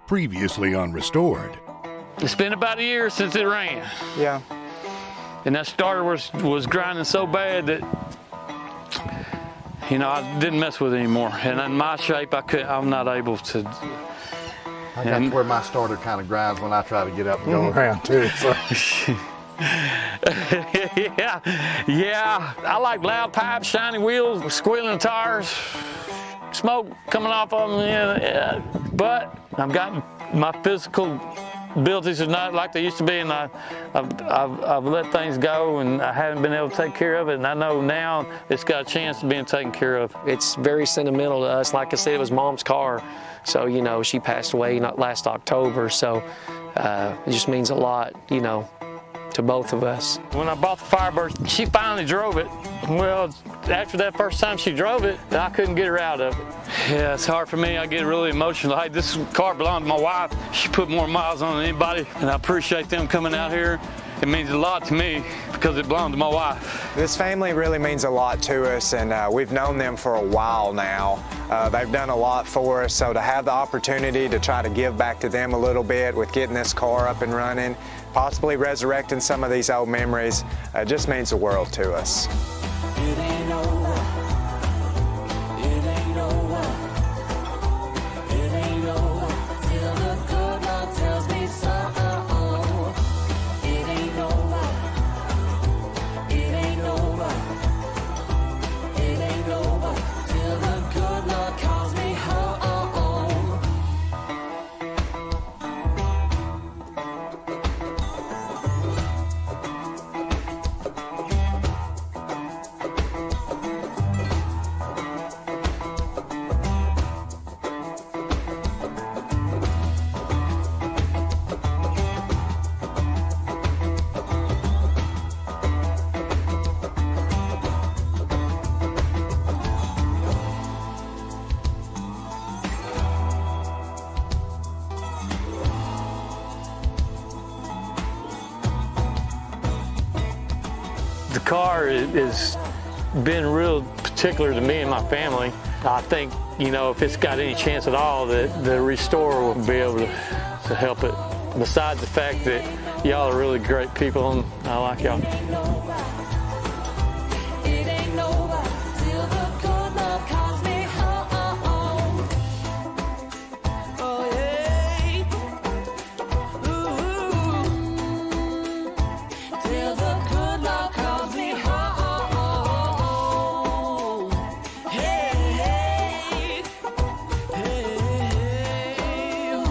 Previously on Restored. It's been about a year since it ran. Yeah. And that starter was grinding so bad that, you know, I didn't mess with it anymore. And in my shape, I'm not able to. I got to where my starter kind of grinds when I try to get up and go around too. So. yeah. I like loud pipes, shiny wheels, squealing tires, smoke coming off of them. Yeah. But I've got my physical abilities are not like they used to be, and I've let things go, and I haven't been able to take care of it. And I know now it's got a chance of being taken care of. It's very sentimental to us. Like I said, it was Mom's car, so you know she passed away not last October. So it just means a lot, you know, to both of us. When I bought the Firebird, she finally drove it. Well, after that first time she drove it, I couldn't get her out of it. Yeah, it's hard for me. I get really emotional. Hey, this car belonged to my wife. She put more miles on than anybody, and I appreciate them coming out here. It means a lot to me because it belonged to my wife. This family really means a lot to us, and we've known them for a while now. They've done a lot for us, so to have the opportunity to try to give back to them a little bit with getting this car up and running, possibly resurrecting some of these old memories, just means the world to us. It ain't over. It ain't over. It ain't over till the good Lord tells me so. It ain't over. It ain't over. It ain't over till the good Lord calls me home. The car has been real particular to me and my family. I think, you know, if it's got any chance at all, that the restorer will be able to help it. Besides the fact that y'all are really great people, and I like y'all. It ain't over till the good Lord calls me home. Oh yeah. Ooh. Till the good Lord calls me home. Hey, hey, hey, ooh.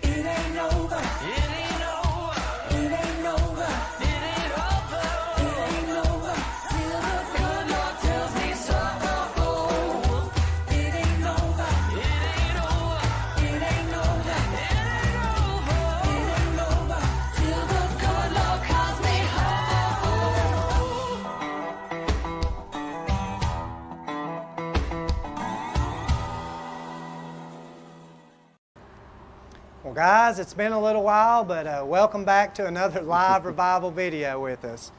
It ain't over. It ain't over. It ain't over. It ain't over. It ain't over till the good Lord tells me so. It ain't over. It ain't over. It ain't over. It ain't over. It ain't over till the good Lord calls me Well, guys, it's been a little while, but welcome back to another live revival video with us.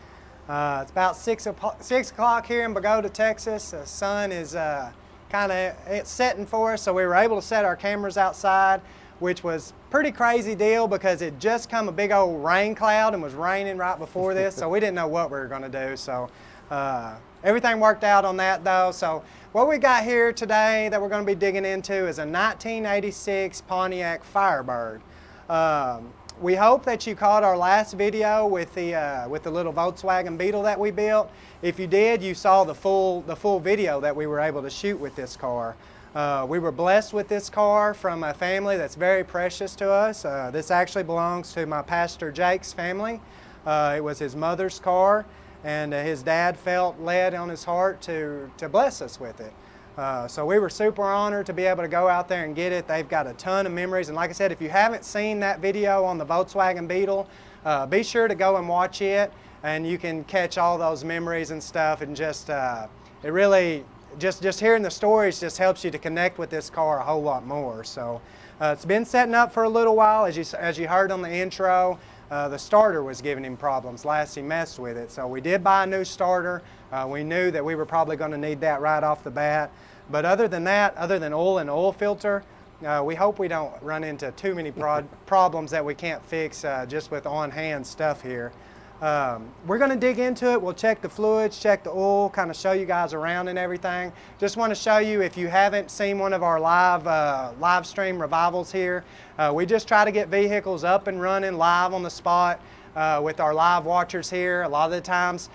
It's about 6 o'clock here in Bogata, Texas. The sun is kind of setting for us, so we were able to set our cameras outside, which was pretty crazy deal because it just come a big old rain cloud and was raining right before this, so we didn't know what we were going to do. So everything worked out on that though. So what we got here today that we're going to be digging into is a 1986 Pontiac Firebird. We hope that you caught our last video with the little Volkswagen Beetle that we built. If you did, you saw the full video that we were able to shoot with this car. We were blessed with this car from a family that's very precious to us. This actually belongs to my pastor Jake's family. It was his mother's car, and his dad felt led on his heart to bless us with it. So we were super honored to be able to go out there and get it. They've got a ton of memories, and like I said, if you haven't seen that video on the Volkswagen Beetle, be sure to go and watch it, and you can catch all those memories and stuff. And just it really just hearing the stories just helps you to connect with this car a whole lot more. So it's been setting up for a little while, as you heard on the intro. the starter was giving him problems last he messed with it. So we did buy a new starter. We knew that we were probably going to need that right off the bat. But other than that, other than oil and oil filter, we hope we don't run into too many problems that we can't fix just with on-hand stuff here. We're going to dig into it. We'll check the fluids, check the oil, kind of show you guys around and everything. Just want to show you, if you haven't seen one of our live stream revivals here, we just try to get vehicles up and running live on the spot with our live watchers here. A lot of the times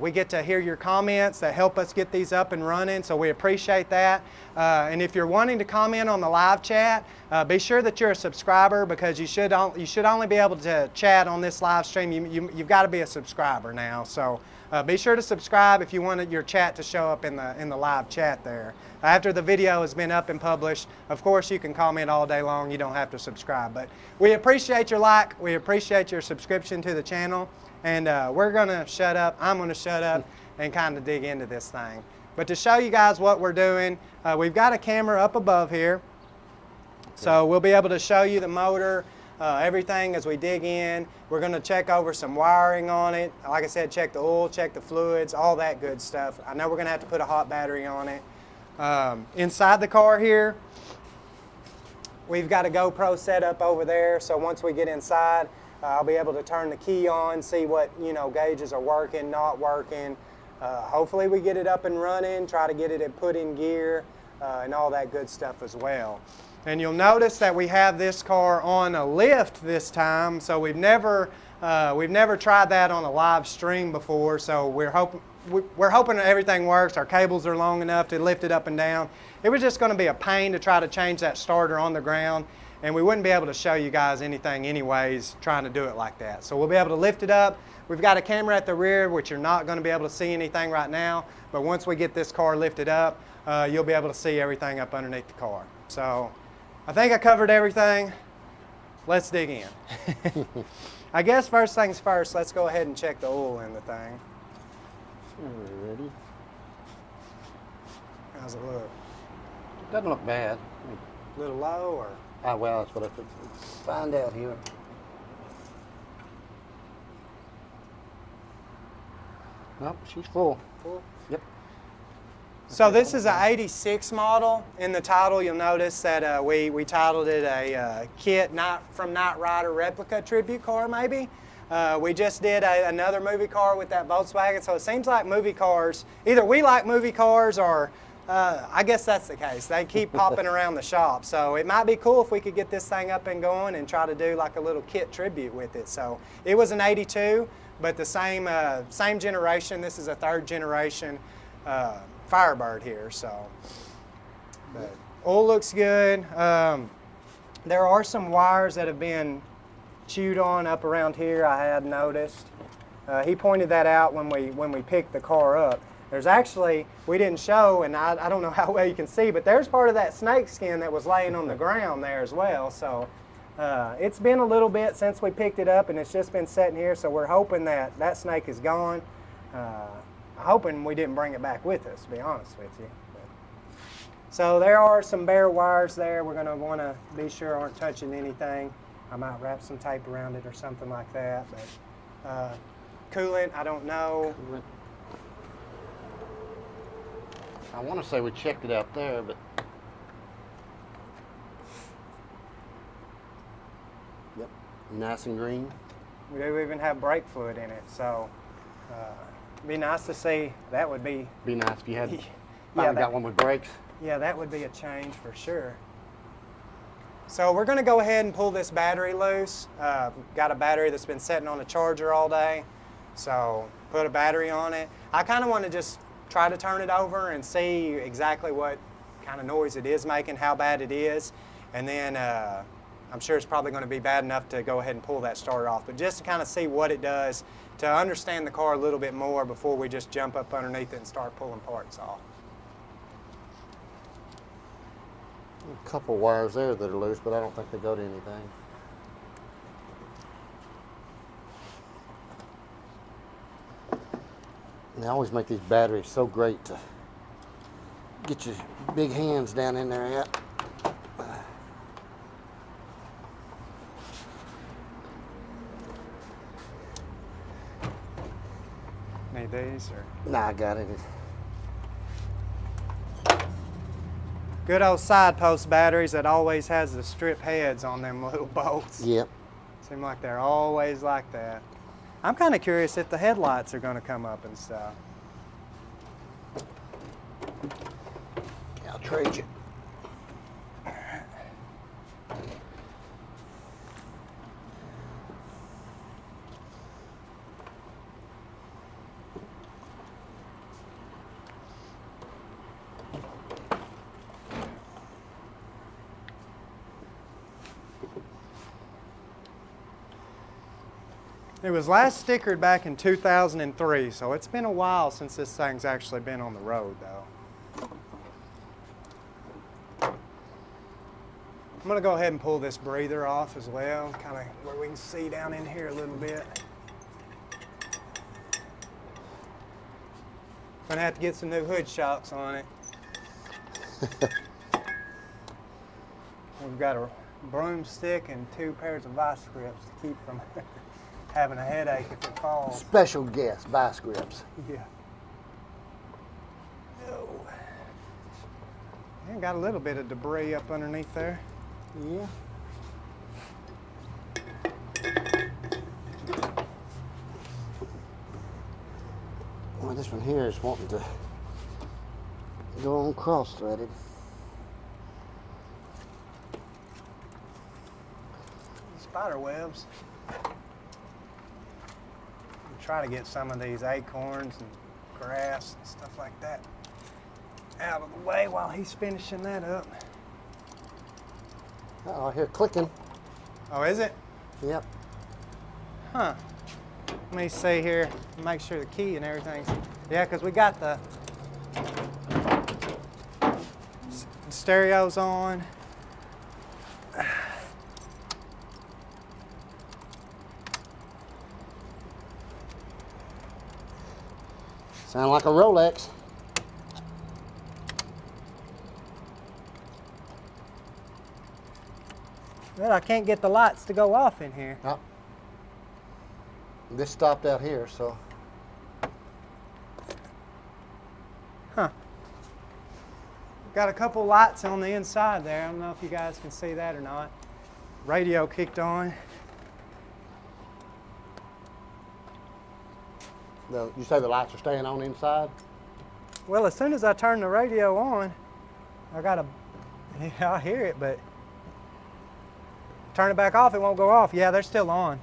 we get to hear your comments that help us get these up and running, so we appreciate that. And if you're wanting to comment on the live chat, be sure that you're a subscriber, because you should only be able to chat on this live stream. You've got to be a subscriber now. So be sure to subscribe if you want your chat to show up in the live chat there. After the video has been up and published, of course you can comment all day long. You don't have to subscribe. But we appreciate your like. We appreciate your subscription to the channel. And we're going to shut up. I'm going to shut up and kind of dig into this thing. But to show you guys what we're doing, we've got a camera up above here. So we'll be able to show you the motor, everything as we dig in. We're going to check over some wiring on it. Like I said, check the oil, check the fluids, all that good stuff. I know we're going to have to put a hot battery on it. Inside the car here, we've got a GoPro set up over there. So once we get inside, I'll be able to turn the key on, see what gauges are working, not working. Hopefully we get it up and running, try to get it put in gear, and all that good stuff as well. And you'll notice that we have this car on a lift this time, so we've never tried that on a live stream before. So we're hoping that everything works. Our cables are long enough to lift it up and down. It was just going to be a pain to try to change that starter on the ground, and we wouldn't be able to show you guys anything anyways trying to do it like that. So we'll be able to lift it up. We've got a camera at the rear, which you're not going to be able to see anything right now, but once we get this car lifted up, you'll be able to see everything up underneath the car. So I think I covered everything. Let's dig in. I guess first things first, let's go ahead and check the oil in the thing. Alrighty. How's it look? Doesn't look bad. A little low, or? Ah, well, that's what I could find out here. Nope, she's full. Full? Yep. So this is an 86 model. In the title, you'll notice that we titled it a KITT from Knight Rider replica tribute car, maybe. We just did another movie car with that Volkswagen, so it seems like movie cars, either we like movie cars or I guess that's the case. They keep popping around the shop. So it might be cool if we could get this thing up and going and try to do like a little KITT tribute with it. So it was an 82, but the same generation. This is a third generation Firebird here. So but oil looks good. There are some wires that have been chewed on up around here, I had noticed. He pointed that out when we picked the car up. There's actually, we didn't show, and I don't know how well you can see, but there's part of that snake skin that was laying on the ground there as well. So it's been a little bit since we picked it up, and it's just been sitting here, so we're hoping that that snake is gone. Hoping we didn't bring it back with us, to be honest with you. So there are some bare wires there. We're going to want to be sure aren't touching anything. I might wrap some tape around it or something like that. But coolant, I don't know. I want to say we checked it out there, but yep, nice and green. We do even have brake fluid in it, so it'd be nice to see. That would be nice if you had yeah, got one with brakes. Yeah, that would be a change for sure. So we're going to go ahead and pull this battery loose. Got a battery that's been sitting on a charger all day, so put a battery on it. I kind of want to just try to turn it over and see exactly what kind of noise it is making, how bad it is, and then I'm sure it's probably going to be bad enough to go ahead and pull that starter off, but just to kind of see what it does, to understand the car a little bit more before we just jump up underneath it and start pulling parts off. A couple wires there that are loose, but I don't think they go to anything. And they always make these batteries so great to get your big hands down in there at. need these? Or? Nah, I got it. Good old side post batteries that always has the strip heads on them little bolts. Yep. Seem like they're always like that. I'm kind of curious if the headlights are going to come up and stuff. I'll trade you. It was last stickered back in 2003, so it's been a while since this thing's actually been on the road, though. I'm going to go ahead and pull this breather off as well, kind of where we can see down in here a little bit. Going to have to get some new hood shocks on it. We've got a broomstick and 2 pairs of vice grips to keep from having a headache if it falls. Special guest, vice grips. Yeah. Oh. Yeah, got a little bit of debris up underneath there. Yeah. Well, this one here is wanting to go on cross-threaded. Spider webs. Try to get some of these acorns and grass and stuff like that out of the way while he's finishing that up. Uh-oh, I hear clicking. Oh, is it? Yep. Huh. Let me see here, make sure the key and everything's, yeah, because we got the stereos on. Sound like a Rolex. Well, I can't get the lights to go off in here. Oh. This stopped out here, so. Huh. Got a couple lights on the inside there. I don't know if you guys can see that or not. Radio kicked on. You say the lights are staying on inside? Well, as soon as I turn the radio on, I gotta, yeah, I hear it, but turn it back off, it won't go off. Yeah, they're still on.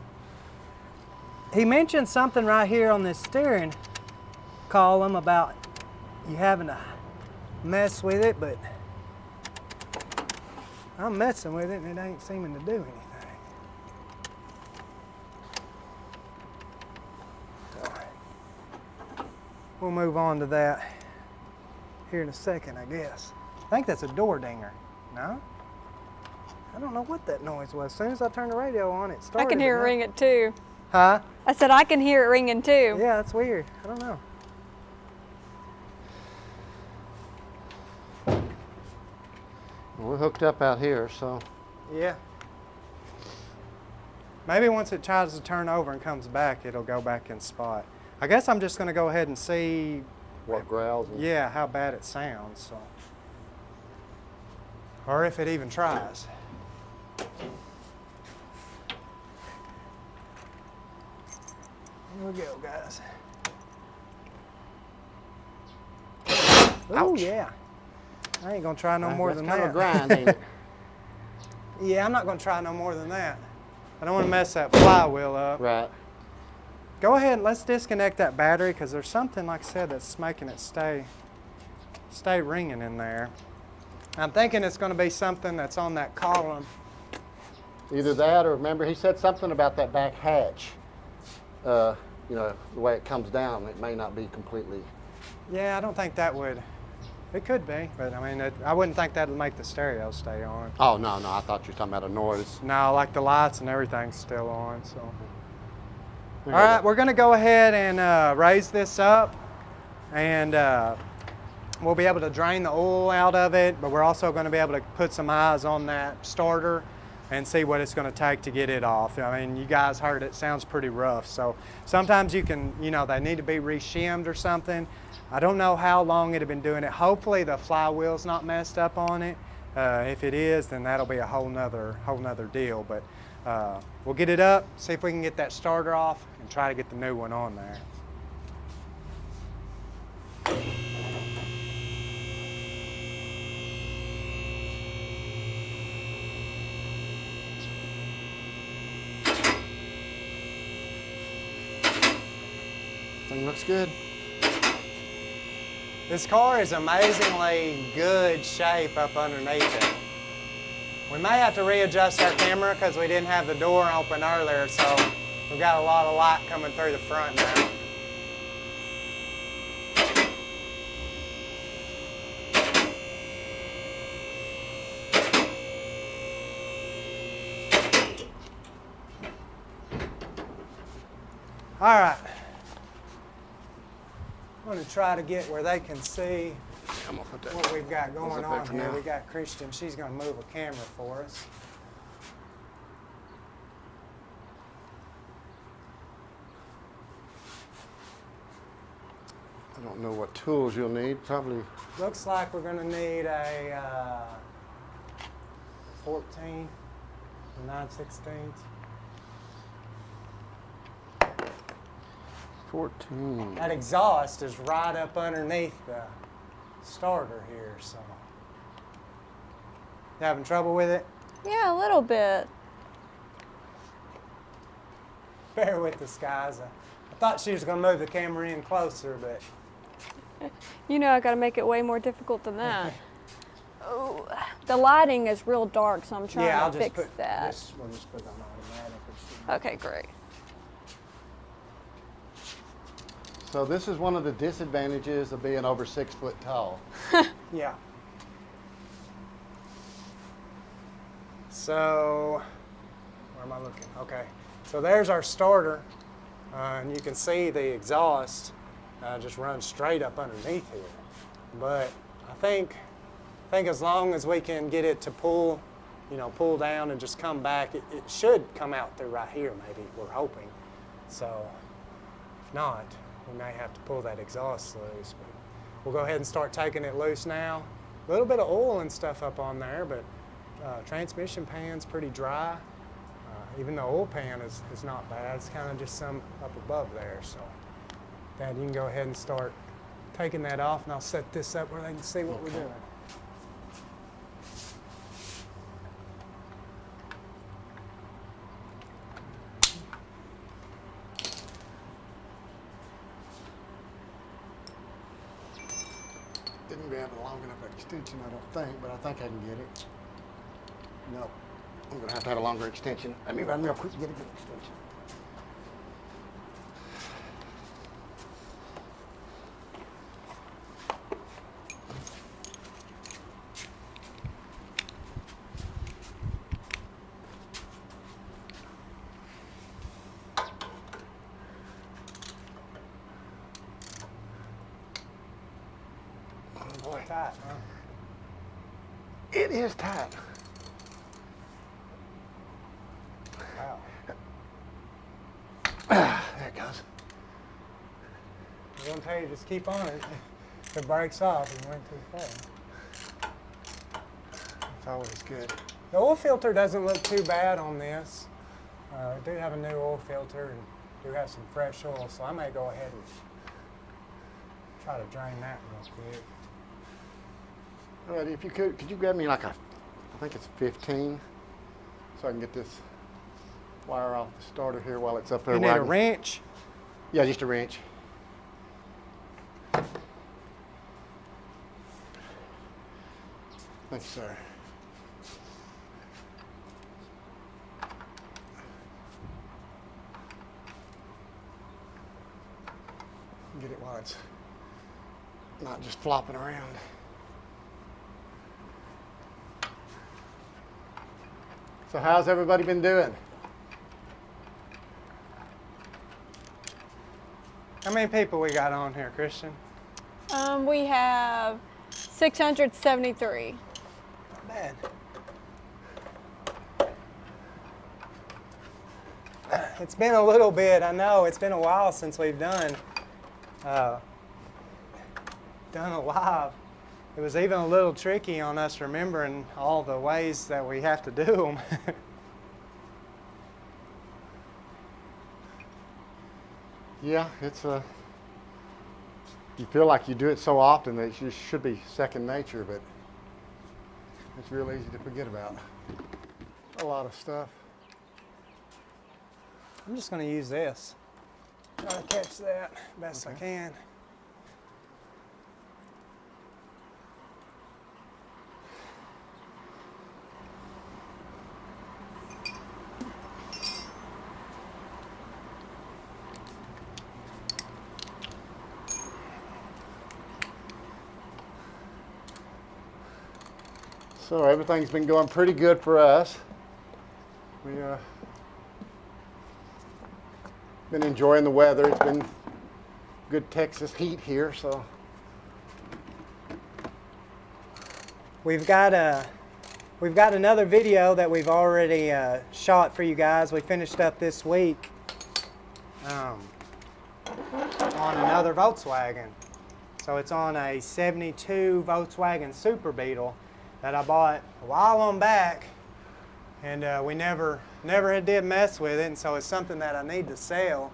He mentioned something right here on this steering column about you having to mess with it, but I'm messing with it and it ain't seeming to do anything. We'll move on to that here in a second, I guess. I think that's a door dinger. No? I don't know what that noise was. As soon as I turned the radio on, it started. I can hear it ring it too. Huh? I said I can hear it ringing too. Yeah, that's weird. I don't know. We're hooked up out here, so. Yeah. Maybe once it tries to turn over and comes back, it'll go back in spot. I guess I'm just going to go ahead and see. What growls? Yeah, how bad it sounds. So. Or if it even tries. Here we go, guys. Oh yeah. I ain't gonna try no more than That's that. kind of a grind, ain't it? Yeah, I'm not gonna try no more than that. I don't want to mess that flywheel up. Right. Go ahead and let's disconnect that battery because there's something, like I said, that's making it stay ringing in there. I'm thinking it's going to be something that's on that column. Either that or remember he said something about that back hatch. You know, the way it comes down, it may not be completely. Yeah, I don't think that would. It could be, but I mean, I wouldn't think that would make the stereo stay on. Oh, no, I thought you were talking about a noise. No, like the lights and everything's still on, so. All right, we're gonna go ahead and raise this up, and we'll be able to drain the oil out of it, but we're also gonna be able to put some eyes on that starter and see what it's going to take to get it off. I mean, you guys heard it sounds pretty rough. So sometimes you can, you know, they need to be re-shimmed or something. I don't know how long it had been doing it. Hopefully the flywheel's not messed up on it. If it is, then that'll be a whole nother deal. But we'll get it up, see if we can get that starter off, and try to get the new one on there. Thing looks good. This car is amazingly good shape up underneath it. We may have to readjust our camera because we didn't have the door open earlier, so we've got a lot of light coming through the front now. All right. I'm going to try to get where they can see I'm gonna put that. what we've got going up there on for here. now. We got Christian. She's going to move a camera for us. I don't know what tools you'll need. Probably. Looks like we're going to need a 14, 9/16. 14. That exhaust is right up underneath the starter here, so. You having trouble with it? Yeah, a little bit. Bear with us, guys. I thought she was going to move the camera in closer, but You know I got to make it way more difficult than that. Oh, the lighting is real dark, so I'm trying yeah, I'll to just fix put that. this. We'll just put it on automatic. Okay, great. So this is one of the disadvantages of being over 6 foot tall. Yeah. So, where am I looking? Okay. So there's our starter, and you can see the exhaust just runs straight up underneath here. But I think as long as we can get it to pull, pull down and just come back, it should come out through right here. Maybe we're hoping. So, if not, we may have to pull that exhaust loose. But we'll go ahead and start taking it loose now. A little bit of oil and stuff up on there, but transmission pan's pretty dry. Even the oil pan is not bad. It's kind of just some up above there. So, Dad, you can go ahead and start taking that off, and I'll set this up where they can see what we're doing. Didn't grab a long enough extension, I don't think, but I think I can get it. No, I'm gonna have to have a longer extension. Let me run real quick and get a good extension. Boy, tight, huh? It is tight. Wow. There it goes. I'm going to tell you, just keep on it. If it breaks off, you went too far. It's always good. The oil filter doesn't look too bad on this. I do have a new oil filter and do have some fresh oil, so I may go ahead and try to drain that real quick. All right, if you could you grab me like I think it's 15, so I can get this wire off the starter here while it's up there. You need where I a can- wrench? Yeah, just a wrench. Thank you, sir. Get it while it's not just flopping around. So how's everybody been doing? How many people we got on here, Christian? We have 673. Not bad. it's been a little bit. I know it's been a while since we've done a live. It was even a little tricky on us remembering all the ways that we have to do them. Yeah, it's you feel like you do it so often that it just should be second nature, but it's real easy to forget about a lot of stuff. I'm just going to use this. Try to catch that best I can. So everything's been going pretty good for us. We been enjoying the weather. It's been good Texas heat here, so We've got another video that we've already shot for you guys. We finished up this week on another Volkswagen. So it's on a 72 Volkswagen Super Beetle that I bought a while on back, and we never did mess with it, and so it's something that I need to sell.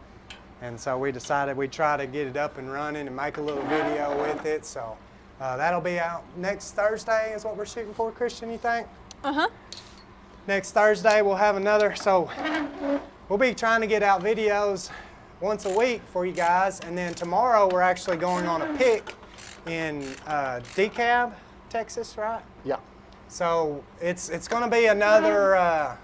And so we decided we'd try to get it up and running and make a little video with it. So that'll be out next Thursday is what we're shooting for, Christian, you think? Uh-huh. Next Thursday we'll have another, so we'll be trying to get out videos once a week for you guys. And then tomorrow we're actually going on a pick in DeKalb, Texas, right? yeah. So it's going to be another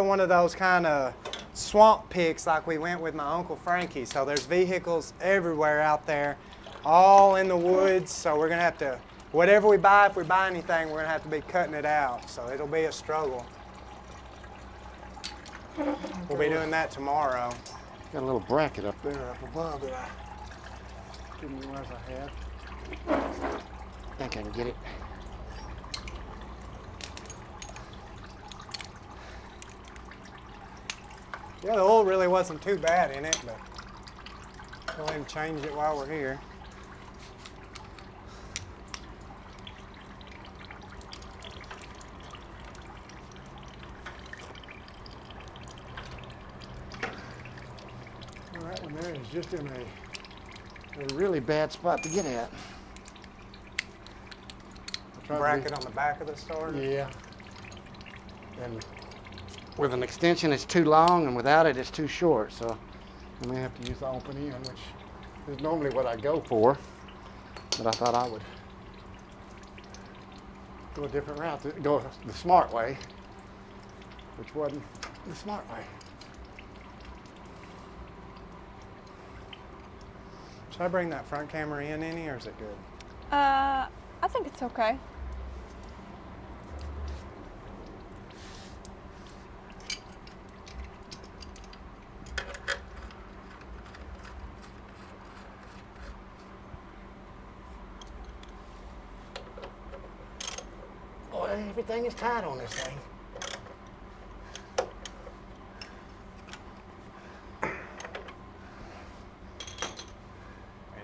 one of those kind of swamp picks like we went with my Uncle Frankie. So there's vehicles everywhere out there, all in the woods. So we're going to have to, whatever we buy, if we buy anything, we're going to have to be cutting it out. So it'll be a struggle. We'll be doing that tomorrow. Got a little bracket up there up above that I didn't realize I had. I think I can get it. Yeah, the oil really wasn't too bad in it, but go ahead and change it while we're here. Well, that one there is just in a really bad spot to get at. Bracket on the back of the starter. Yeah. And with an extension, it's too long, and without it, it's too short. So I may have to use the open end, which is normally what I go for. But I thought I would go a different route, go the smart way, which wasn't the smart way. Should I bring that front camera in any, or is it good? I think it's okay. Boy, everything is tight on this thing.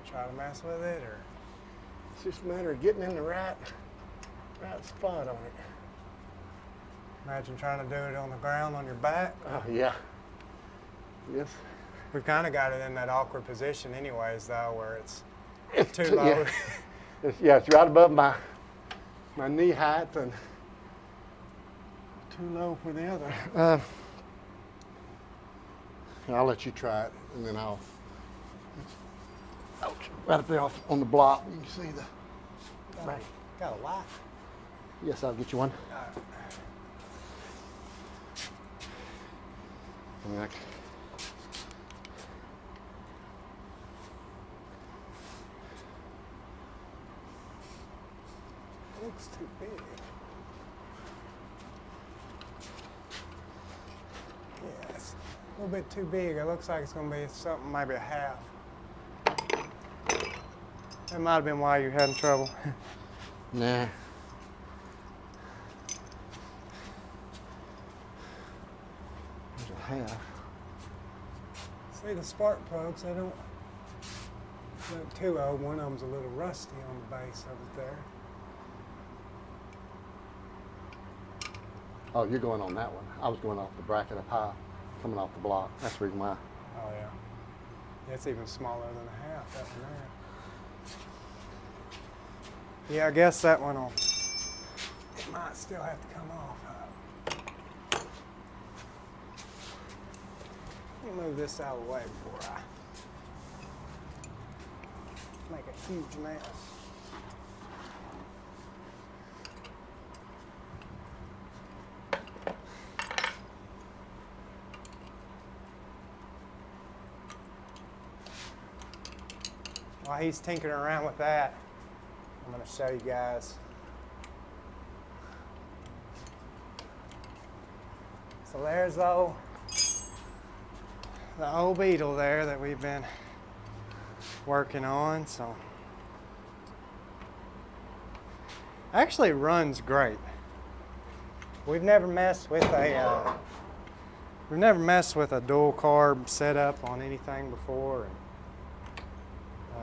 Try to mess with it, or It's just a matter of getting in the right spot on it. imagine trying to do it on the ground on your back. Oh, yeah. Yes. We've kind of got it in that awkward position anyways, though, where it's too low. Yeah. It's right above my knee height and too low for the other. I'll let you try it, and then I'll. Ouch! Right up there on the block, you can see the. Right. Got a light. Yes, I'll get you one. I mean, Looks too big. Yeah, it's a little bit too big. It looks like it's going to be something, maybe a half. That might have been why you're having trouble. Nah. There's a half. See the spark plugs, they don't look too old. One of them's a little rusty on the base of it there. Oh, you're going on that one. I was going off the bracket up high, coming off the block. That's the reason why. Oh yeah. It's even smaller than a half up in there. Yeah, I guess that one will, it might still have to come off. Let me move this out of the way before I make a huge mess. While he's tinkering around with that, I'm going to show you guys. So there's the old Beetle there that we've been working on. So actually runs great. We've never messed with a dual carb setup on anything before.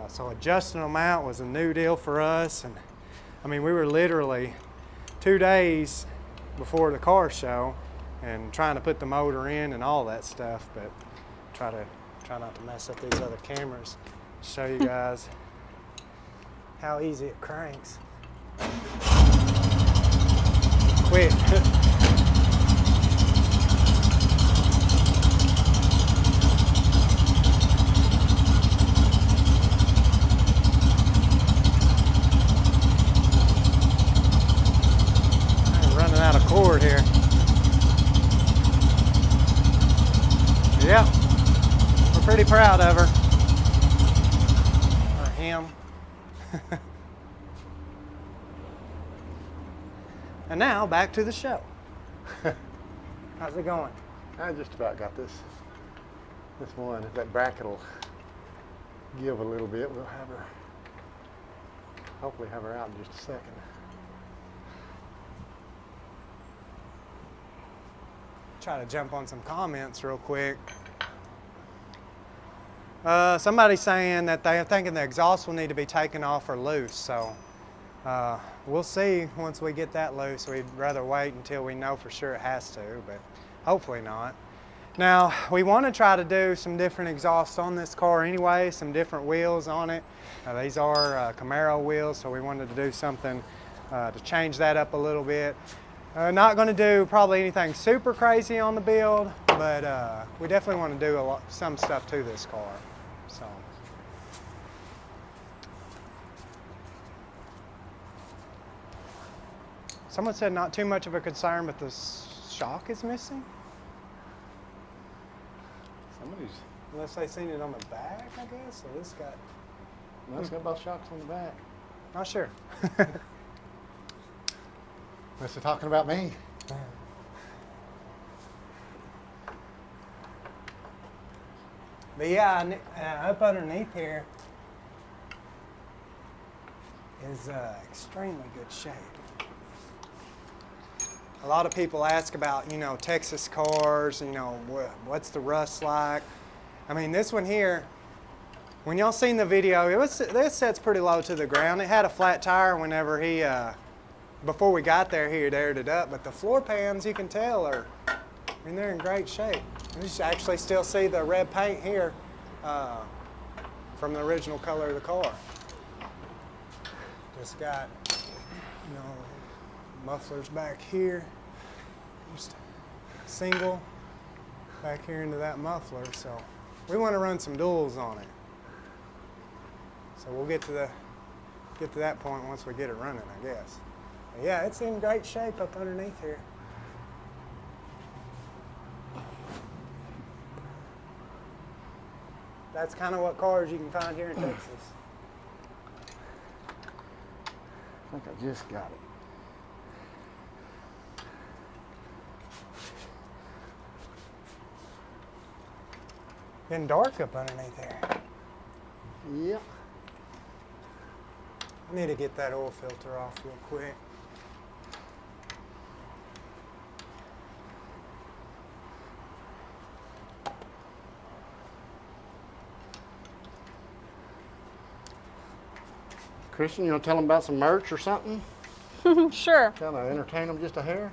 So adjusting them out was a new deal for us, and I mean we were literally 2 days before the car show and trying to put the motor in and all that stuff, but try not to mess up these other cameras. Show you guys how easy it cranks. Quick. Out of cord here. Yeah, we're pretty proud of her. Or him. And now back to the show. How's it going? I just about got this one. If that bracket will give a little bit, we'll have her, hopefully have her out in just a second. Try to jump on some comments real quick. Somebody's saying that they're thinking the exhaust will need to be taken off or loose, so we'll see once we get that loose. We'd rather wait until we know for sure it has to, but hopefully not. Now, we want to try to do some different exhausts on this car anyway, some different wheels on it. These are Camaro wheels, so we wanted to do something to change that up a little bit. Not going to do probably anything super crazy on the build, but we definitely want to do some stuff to this car. So, someone said not too much of a concern, but the shock is missing. Unless they seen it on the back, I guess. So this got. No, it's got both shocks on the back. Not sure. Unless they're talking about me. But yeah, up underneath here is extremely good shape. A lot of people ask about, you know, Texas cars, you know, what's the rust like? I mean, this one here, when y'all seen the video, this set's pretty low to the ground. It had a flat tire whenever he, before we got there, he had aired it up, but the floor pans, you can tell, I mean, they're in great shape. You can actually still see the red paint here from the original color of the car. Just got, you know, mufflers back here, just single back here into that muffler. So we want to run some duals on it. So we'll get to that point once we get it running, I guess. But yeah, it's in great shape up underneath here. That's kind of what cars you can find here in Texas. I think I just got it. Getting dark up underneath there. Yep. I need to get that oil filter off real quick. Christian, you want to tell them about some merch or something? Sure. Kind of entertain them just a hair?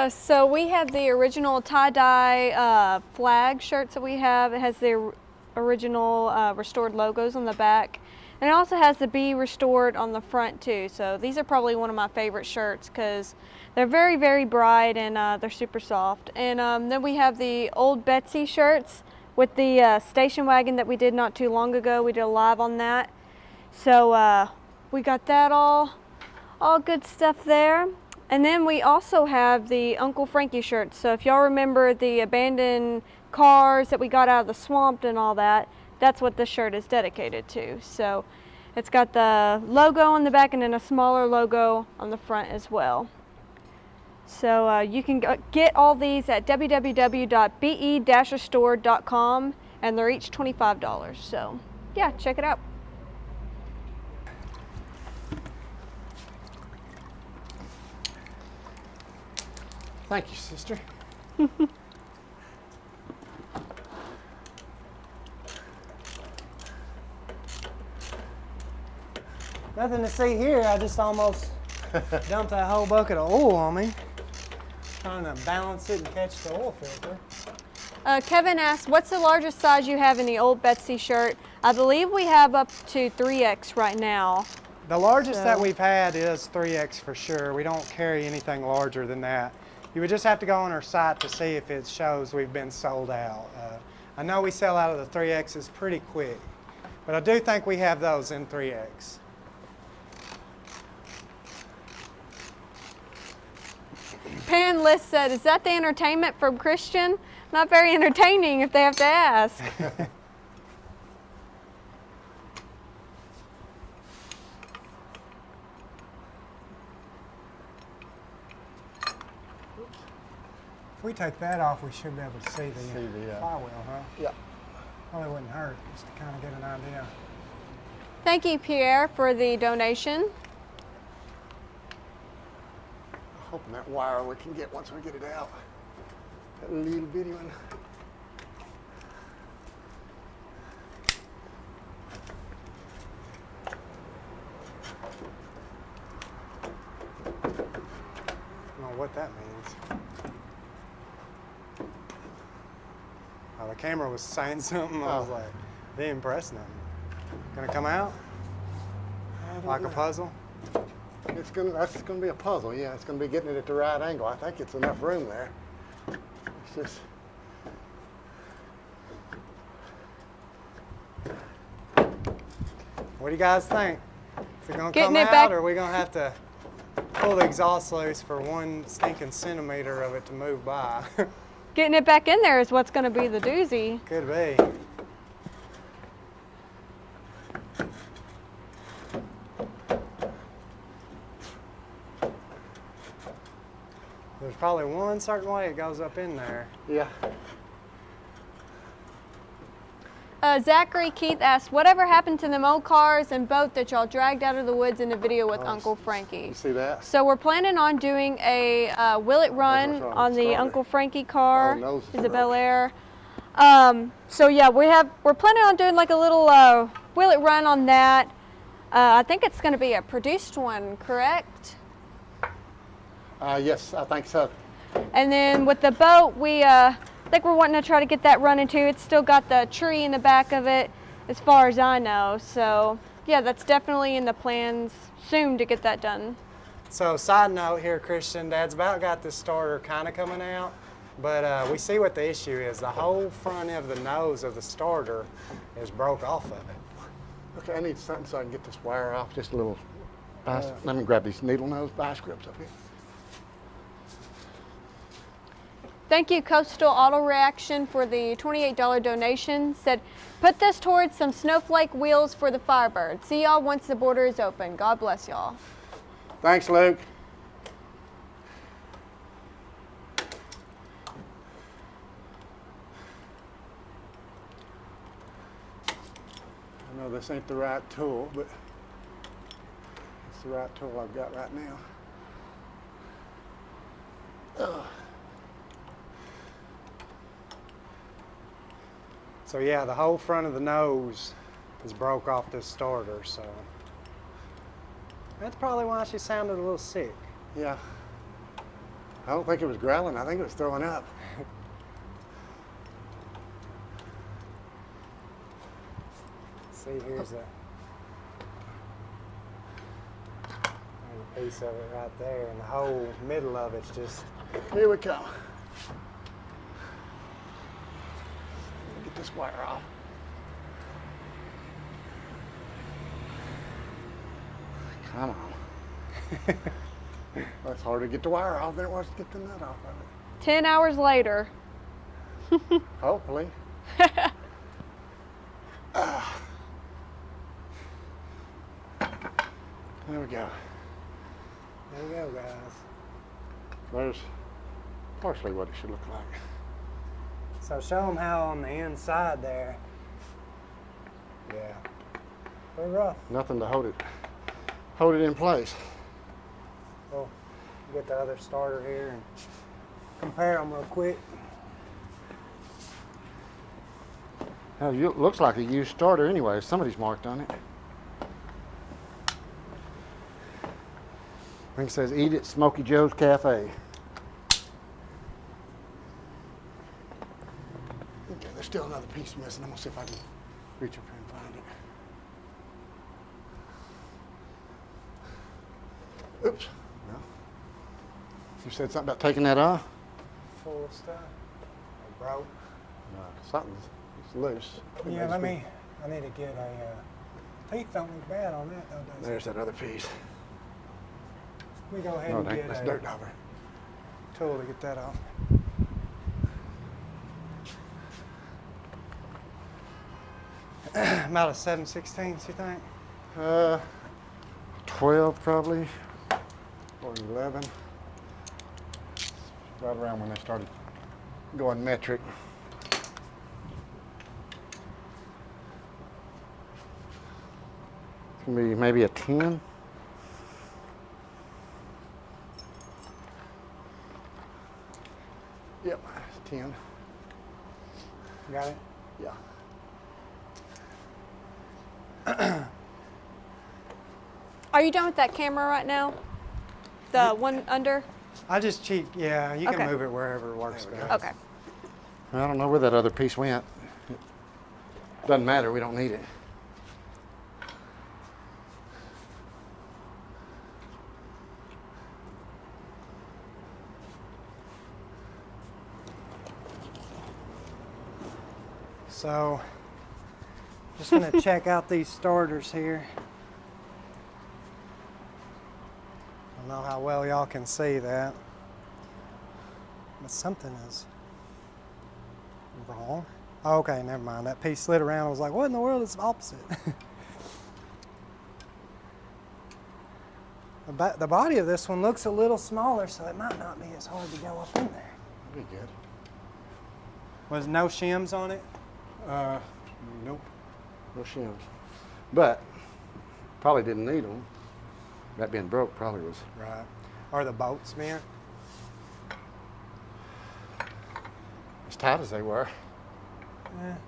So we have the original tie-dye flag shirts that we have. It has the original restored logos on the back. And it also has the Be Restored on the front too. So these are probably one of my favorite shirts because they're very, very bright and they're super soft. And then we have the Old Betsy shirts with the station wagon that we did not too long ago. We did a live on that. So we got that all good stuff there. And then we also have the Uncle Frankie shirts. So if y'all remember the abandoned cars that we got out of the swamp and all that, that's what this shirt is dedicated to. So it's got the logo on the back and then a smaller logo on the front as well. So you can get all these at www.be-restored.com, and they're each $25. So yeah, check it out. Thank you, sister. Nothing to see here. I just almost dumped that whole bucket of oil on me. Trying to balance it and catch the oil filter. Kevin asked, what's the largest size you have in the Old Betsy shirt? I believe we have up to 3X right now. The largest that we've had is 3X for sure. We don't carry anything larger than that. You would just have to go on our site to see if it shows we've been sold out. I know we sell out of the 3Xs pretty quick, but I do think we have those in 3X. Pan List said, is that the entertainment from Christian? Not very entertaining if they have to ask. If we take that off, we should be able to see the flywheel, huh? Yeah. Probably wouldn't hurt, just to kind of get an idea. Thank you, Pierre, for the donation. Hoping that wire we can get once we get it out. That little bitty one. I don't know what that means. Oh, the camera was saying something. I was like, they didn't press nothing. Gonna come out? Like a puzzle? That's gonna be a puzzle, yeah. It's gonna be getting it at the right angle. I think it's enough room there. It's just. What do you guys think? Is it gonna Getting come it out, back- or are we gonna have to pull the exhaust loose for 1 stinking centimeter of it to move by? Getting it back in there is what's going to be the doozy. Could be. There's probably one certain way it goes up in there. Yeah. Zachary Keith asked, whatever happened to them old cars and boat that y'all dragged out of the woods in the video with Uncle Frankie? You see that? So we're planning on doing a Will It Run on the Uncle Frankie car. Oh, nose is Is a broke. Bel Air. So yeah, we're planning on doing like a little Will It Run on that. I think it's going to be a produced one, correct? Yes, I think so. And then with the boat, I think we're wanting to try to get that running too. It's still got the tree in the back of it, as far as I know. So yeah, that's definitely in the plans soon to get that done. So side note here, Christian, Dad's about got this starter kind of coming out, but we see what the issue is. The whole front of the nose of the starter is broke off of it. Okay, I need something so I can get this wire off. Just a little. Let me grab these needle nose vice grips up here. Thank you, Coastal Auto Reaction, for the $28 donation. Said, put this towards some snowflake wheels for the Firebird. See y'all once the border is open. God bless y'all. Thanks, Luke. I know this ain't the right tool, but it's the right tool I've got right now. Ugh. So yeah, the whole front of the nose is broke off this starter, so That's probably why she sounded a little sick. Yeah. I don't think it was growling. I think it was throwing up. See, here's a piece of it right there, and the whole middle of it's just. Here we come. Get this wire off. Come on. Well, it's harder to get the wire off than it was to get the nut off of it. 10 hours later. Hopefully. There we go. There you go, guys. There's partially what it should look like. So show them how on the inside there. Yeah. Pretty rough. Nothing to hold it in place. Well, get the other starter here and compare them real quick. Now, it looks like a used starter anyway. Somebody's marked on it. I think it says "Eat at Smokey Joe's Cafe." Okay, there's still another piece missing. I'm gonna see if I can reach up here and find it. Oops. No. You said something about taking that off? Full of stuff. It broke. No, something's loose. Yeah, I need to get a, teeth don't look bad on that though, does it? There's that other piece. We go ahead No, and it ain't. get That's a dirt dauber. tool to get that off. About a 7/16, you think? 12 probably, or 11. Right around when they started going metric. It's gonna be maybe a 10. Yep, it's 10. Got it? Yeah. Are you done with that camera right now? The one under? I just cheat. Yeah, you can Okay. move it wherever works best. Okay. I don't know where that other piece went. Doesn't matter, we don't need it. So, just gonna check out these starters here. I don't know how well y'all can see that, but something is wrong. Oh, okay, never mind. That piece slid around. I was like, what in the world is opposite? The body of this one looks a little smaller, so it might not be as hard to go up in there. That'd be good. Was no shims on it? Nope. No shims. But probably didn't need them. That being broke probably was. Right. Or the bolts, man? As tight as they were.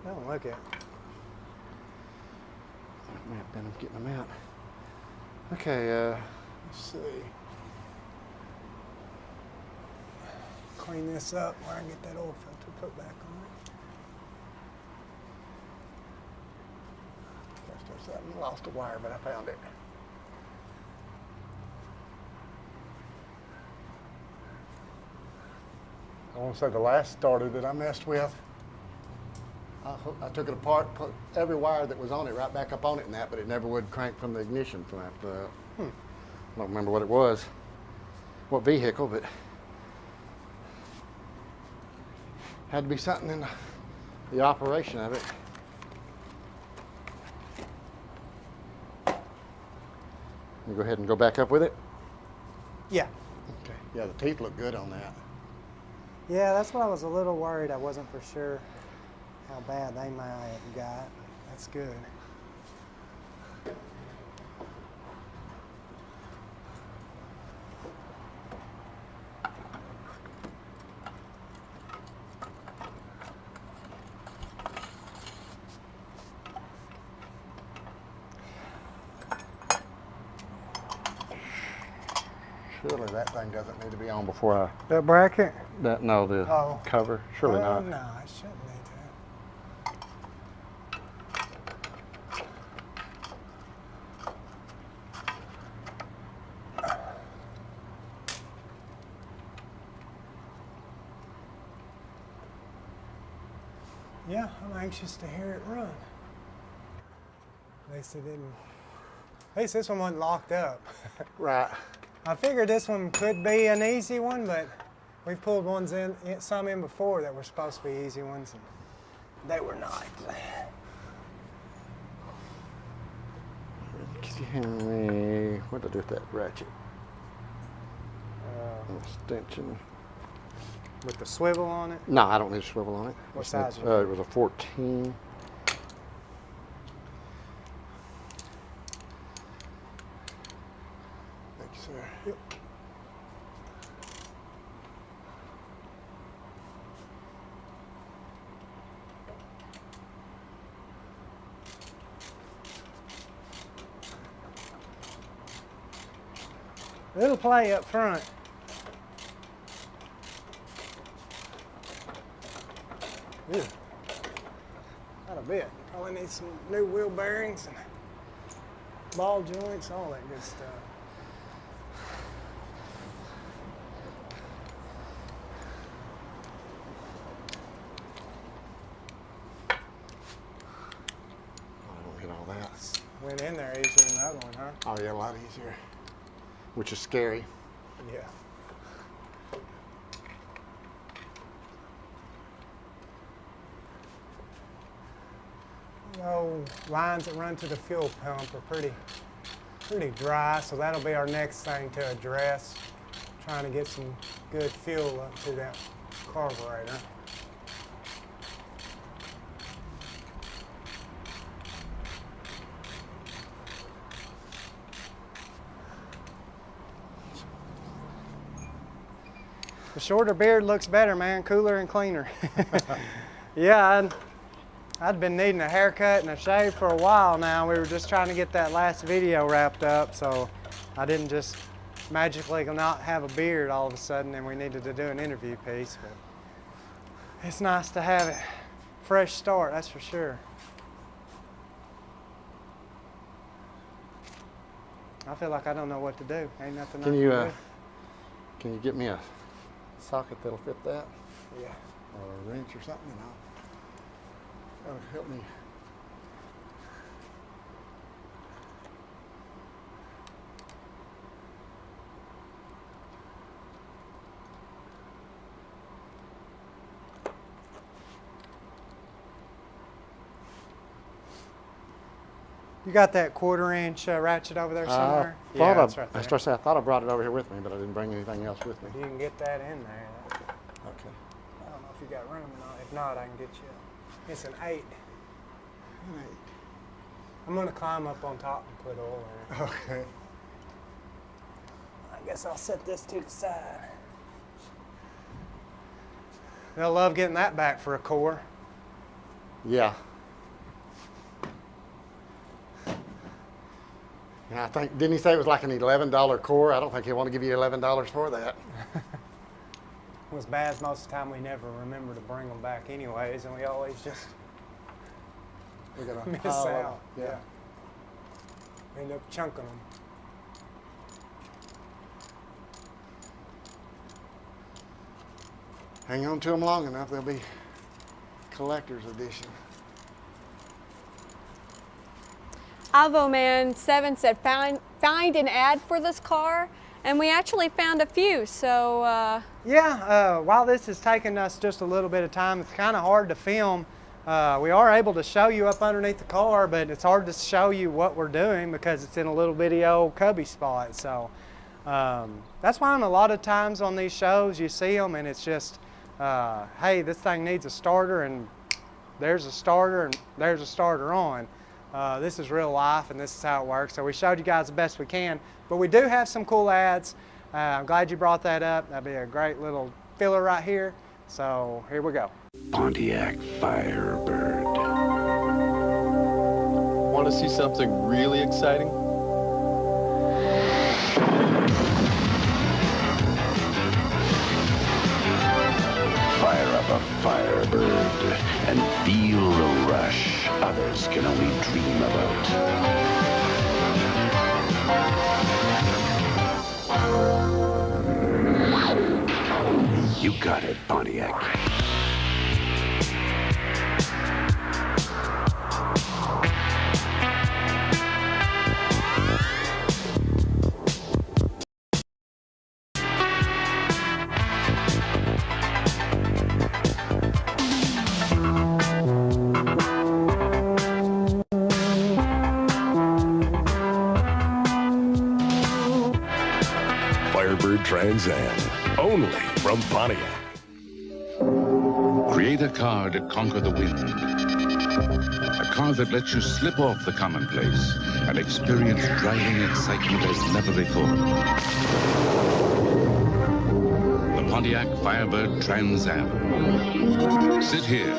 Don't look it. That may have been getting them out. Okay, let's see. Clean this up where I can get that oil filter put back on it. I lost a wire, but I found it. I want to say the last starter that I messed with, I took it apart, put every wire that was on it right back up on it and that, but it never would crank from the ignition from that. I don't remember what it was, what vehicle, but had to be something in the operation of it. You go ahead and go back up with it? Yeah. Okay. Yeah, the teeth look good on that. Yeah, that's what I was a little worried. I wasn't for sure how bad they might have got. That's good. Surely that thing doesn't need to be on before I. That bracket? No, the Oh. cover. Surely Oh, not. no, it shouldn't need to. Yeah, I'm anxious to hear it run. At least it didn't. At least this one wasn't locked up. Right. I figured this one could be an easy one, but we've pulled ones some in before that were supposed to be easy ones, and they were not. Could you hand me, what did I do with that ratchet? Extension. With the swivel on it? No, I don't need a swivel on it. What size? It was a 14. Thank you, sir. Yep. Little play up front. Yeah. Not a bit. Probably need some new wheel bearings and ball joints, all that good stuff. I don't hit all that. Went in there easier than the other one, huh? Oh yeah, a lot easier. Which is scary. Yeah. Lines that run to the fuel pump are pretty dry, so that'll be our next thing to address. Trying to get some good fuel up to that carburetor. The shorter beard looks better, man. Cooler and cleaner. Yeah, I'd been needing a haircut and a shave for a while now. We were just trying to get that last video wrapped up, so I didn't just magically not have a beard all of a sudden and we needed to do an interview piece. But it's nice to have it. Fresh start, that's for sure. I feel like I don't know what to do. Ain't nothing I can do. Can you get me a socket that'll fit that? Yeah. Or a wrench or something, you know? That'll help me. You got that 1/4-inch ratchet over there somewhere? I thought I brought it over here with me, but I didn't bring anything else with me. You can get that in there. Okay. I don't know if you got room or not. If not, I can get you. It's an 8. I'm gonna climb up on top and put oil in it. Okay. I guess I'll set this to the side. They'll love getting that back for a core. Yeah. Yeah, I think, didn't he say it was like an $11 core? I don't think he'll want to give you $11 for that. What's bad is most of the time we never remember to bring them back anyways, and we always just We're gonna miss pile out. up. Yeah. End up chunking them. Hang on to them long enough, they'll be collector's edition. Avoman7 said find an ad for this car, and we actually found a few. So Yeah, while this is taking us just a little bit of time, it's kind of hard to film. We are able to show you up underneath the car, but it's hard to show you what we're doing because it's in a little bitty old cubby spot. So that's why a lot of times on these shows you see them and it's just, hey, this thing needs a starter, and there's a starter and there's a starter on. This is real life and this is how it works. So we showed you guys the best we can, but we do have some cool ads. I'm glad you brought that up. That'd be a great little filler right here. So here we go. Pontiac Firebird. Want to see something really exciting? up a Firebird and feel the rush others can only dream about. You got it, Pontiac. Firebird Trans Am, only from Pontiac. Create a car to conquer the wind. A car that lets you slip off the commonplace and experience driving excitement as never before. The Pontiac Firebird Trans Am. Sit here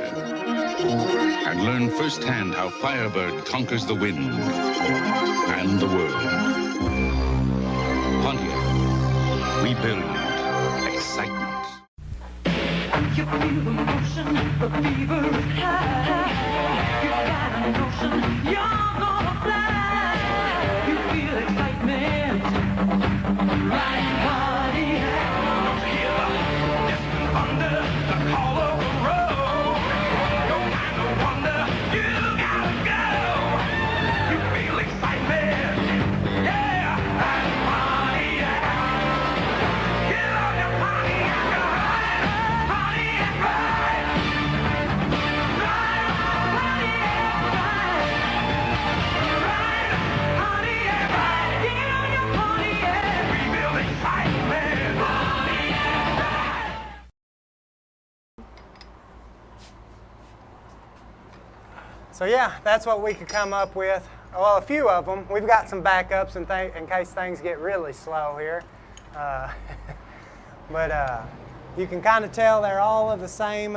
and learn firsthand how Firebird conquers the wind and the world. Pontiac, we build excitement. You feel the motion, the fever is high. You got a notion, you're gonna fly. You feel excitement, right body. Hear the distant thunder, the call of the road. Your mind of wonder, you gotta go. You feel excitement, yeah, right body. Get on your Pontiac ride, Pontiac ride. So yeah, that's what we could come up with. Well, a few of them. We've got some backups in case things get really slow here. But you can kind of tell they're all of the same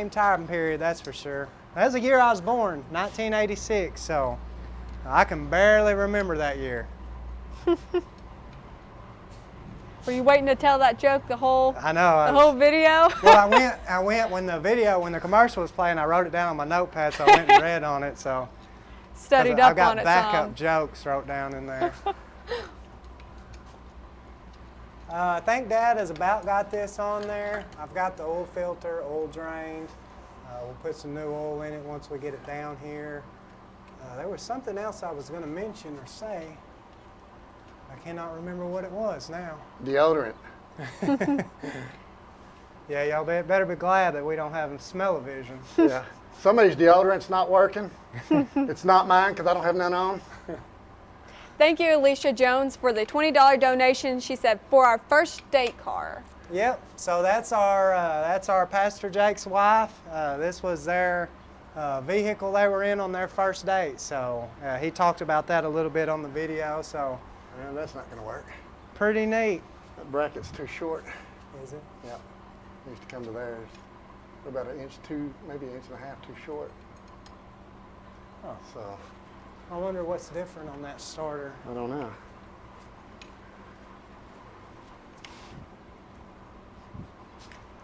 time period, that's for sure. That's the year I was born, 1986, so I can barely remember that year. Were you waiting to tell that joke the whole I know. the whole video? Well, I went when the commercial was playing, I wrote it down on my notepad, so I went and read on it. So Studied up on it. I've got backup jokes wrote down in there. I think Dad has about got this on there. I've got the oil filter, oil drained. We'll put some new oil in it once we get it down here. There was something else I was going to mention or say. I cannot remember what it was now. Deodorant. Yeah, y'all better be glad that we don't have smell-o-vision. Yeah. Somebody's deodorant's not working. It's not mine because I don't have none on. Thank you, Alicia Jones, for the $20 donation. She said for our first date car. Yep. So that's our Pastor Jake's wife. This was their vehicle they were in on their first date. So he talked about that a little bit on the video. So Yeah, that's not going to work. pretty neat. That bracket's too short. Is it? Yep. Needs to come to theirs. We're about an inch, maybe an inch and a half too short. Oh. So I wonder what's different on that starter. I don't know.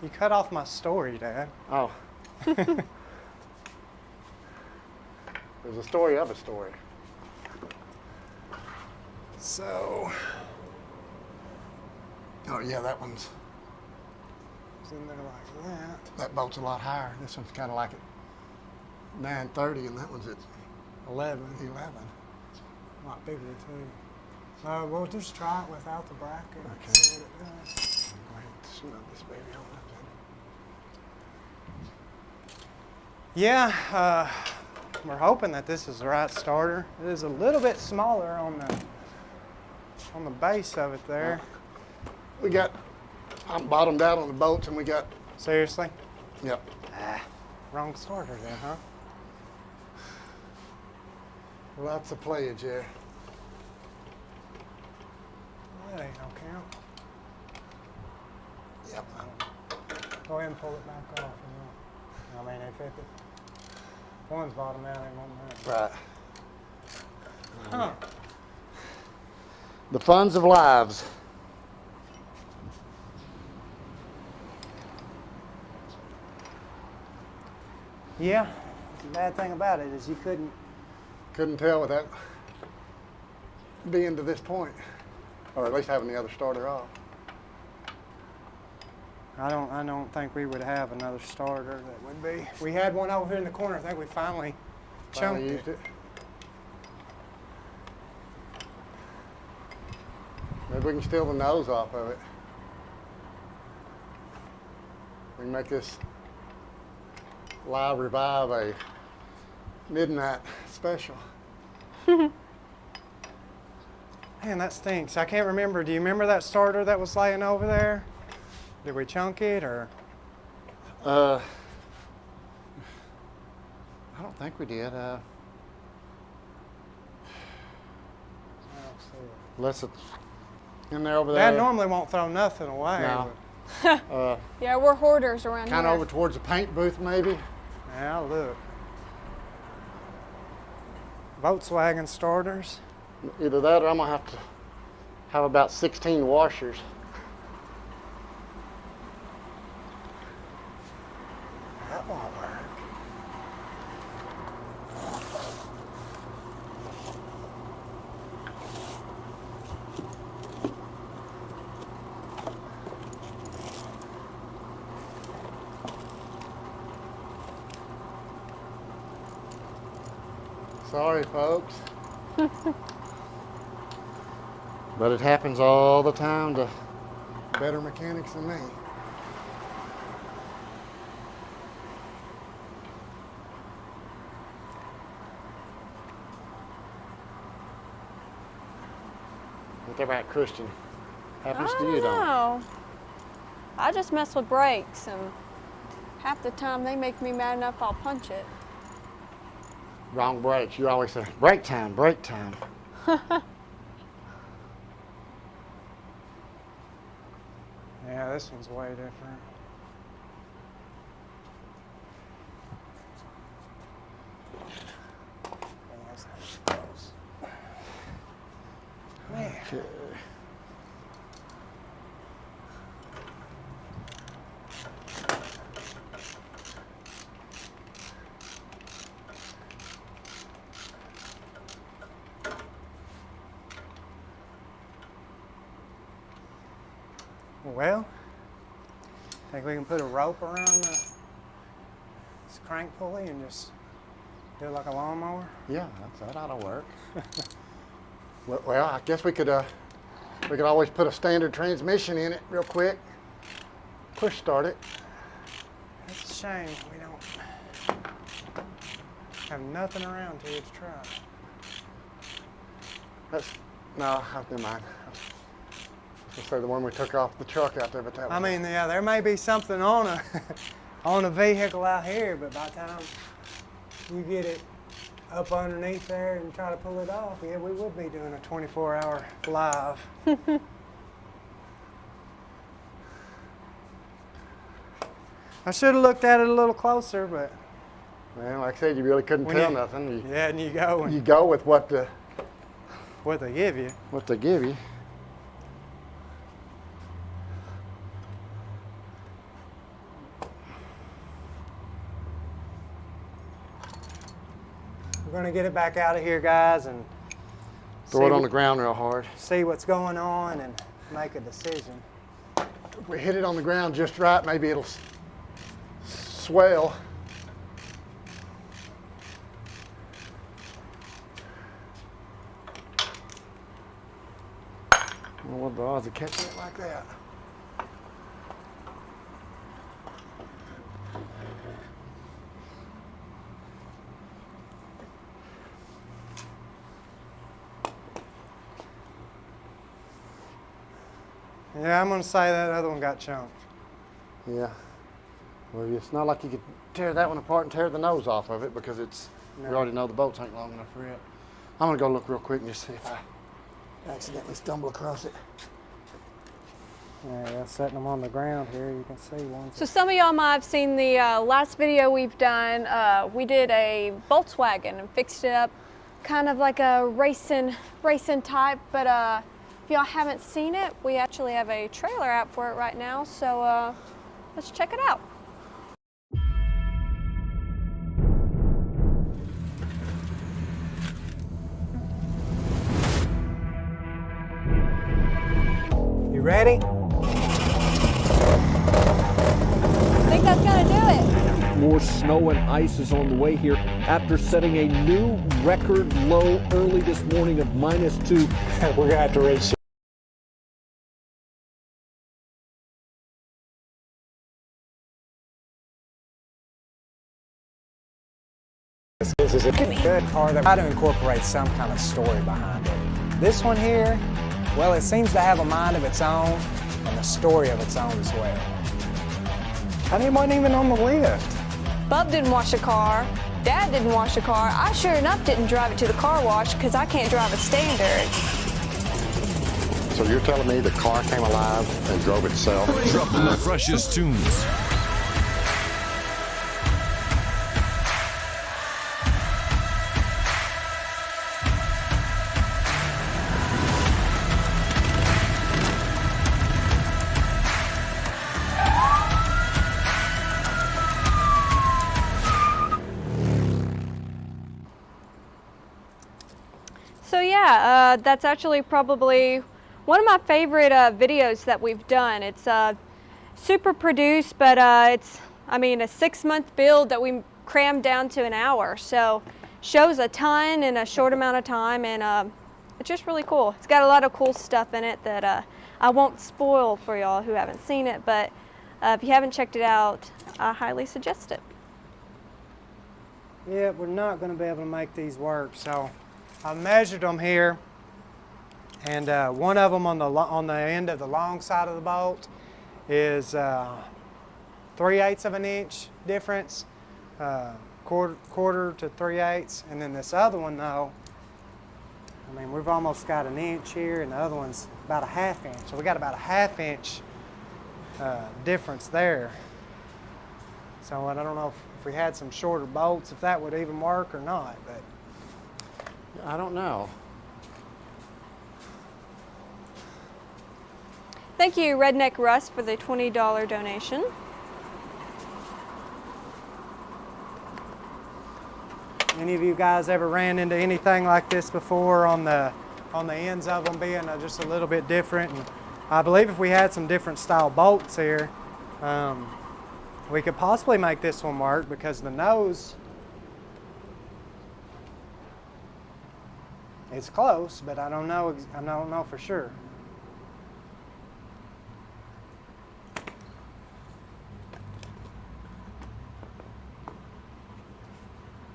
You cut off my story, Dad. Oh. There's a story of a story. So Oh yeah, that one's, it's in there like that. that bolt's a lot higher. This one's kind of like at 930 and that one's at 11. 11. A lot bigger too. We'll just try it without the bracket. Okay. See what it does. Go ahead and snug this baby on up then. Yeah, we're hoping that this is the right starter. It is a little bit smaller on the base of it there. We got, I'm bottomed out on the bolts and we got, Seriously? yep. Wrong starter then, huh? Lots of playage here. That ain't no count. Yep. Go ahead and pull it back off. I mean, if it, one's bottom out, it won't matter. Right. Huh. The funds of lives. Yeah, the bad thing about it is you Couldn't tell without being to this point, or at least having the other starter off. I don't think we would have another starter that would be. We had one over here in the corner. I think we finally chunked Used it. Maybe we can steal the nose off of it. We can make this live revive a midnight special. Man, that stinks. I can't remember. Do you remember that starter that was laying over there? Did we chunk it or? I don't think we did. Unless it's in there over there. Dad normally won't throw nothing away. No. Yeah, we're hoarders around here. Kind of over towards the paint booth, maybe. Yeah, look. Volkswagen starters. Either that or I'm gonna have to have about 16 washers. That won't work. Sorry, folks. But it happens all the time to better mechanics than me. What about Christian? Happens to you, don't it? No. I just mess with brakes, and half the time they make me mad enough I'll punch it. Wrong brakes. You always say, brake time, brake time. Yeah, this one's way different. Man. Okay. Well, think we can put a rope around this crank pulley and just do it like a lawnmower? Yeah, that ought to work. Well, I guess we could always put a standard transmission in it real quick. Push start it. It's a shame we don't have nothing around here to try. Never mind. I was gonna say the one we took off the truck out there, but that was I mean, yeah, there may be something on a on a vehicle out here, but by the time you get it up underneath there and try to pull it off, yeah, we would be doing a 24-hour live. I should have looked at it a little closer, but man, like I said, you really couldn't tell nothing. Yeah, and you go with what they give you. What they give you. We're going to get it back out of here, guys, and throw it on the ground real hard. See what's going on and make a decision. If we hit it on the ground just right, maybe it'll swell. Well, what the odds of catching it like that? Yeah, I'm going to say that other one got chunked. Yeah. Well, it's not like you could tear that one apart and tear the nose off of it because we already know the bolts ain't long enough for it. I'm going to go look real quick and just see if I accidentally stumble across it. Yeah, setting them on the ground here, you can see one. So some of y'all might have seen the last video we've done. We did a Volkswagen and fixed it up kind of like a racing type, but if y'all haven't seen it, we actually have a trailer out for it right now, so let's check it out. You ready? I think that's gonna do it. More snow and ice is on the way here after setting a new record low early this morning of -2. We're gonna have to reach. This is a good car that try to incorporate some kind of story behind it. This one here, well, it seems to have a mind of its own and a story of its own as well. And it wasn't even on the list. Bub didn't wash the car. Dad didn't wash the car. I sure enough didn't drive it to the car wash because I can't drive a standard. So you're telling me the car came alive and drove itself? Dropping the freshest tunes. So yeah, that's actually probably one of my favorite videos that we've done. It's super produced, but it's, I mean, a 6-month build that we crammed down to an hour. So shows a ton in a short amount of time, and it's just really cool. It's got a lot of cool stuff in it that I won't spoil for y'all who haven't seen it, but if you haven't checked it out, I highly suggest it. Yeah, we're not going to be able to make these work, so I measured them here, and one of them on the end of the long side of the bolt is 3/8 of an inch difference, quarter to 3/8, and then this other one though, I mean, we've almost got an inch here, and the other one's about a 1/2 inch. So we got about a 1/2 inch difference there. So I don't know if we had some shorter bolts, if that would even work or not, but I don't know. Thank you, Redneck Russ, for the $20 donation. any of you guys ever ran into anything like this before on the ends of them being just a little bit different? And I believe if we had some different style bolts here, we could possibly make this one work, because the nose, it's close, but I don't know for sure.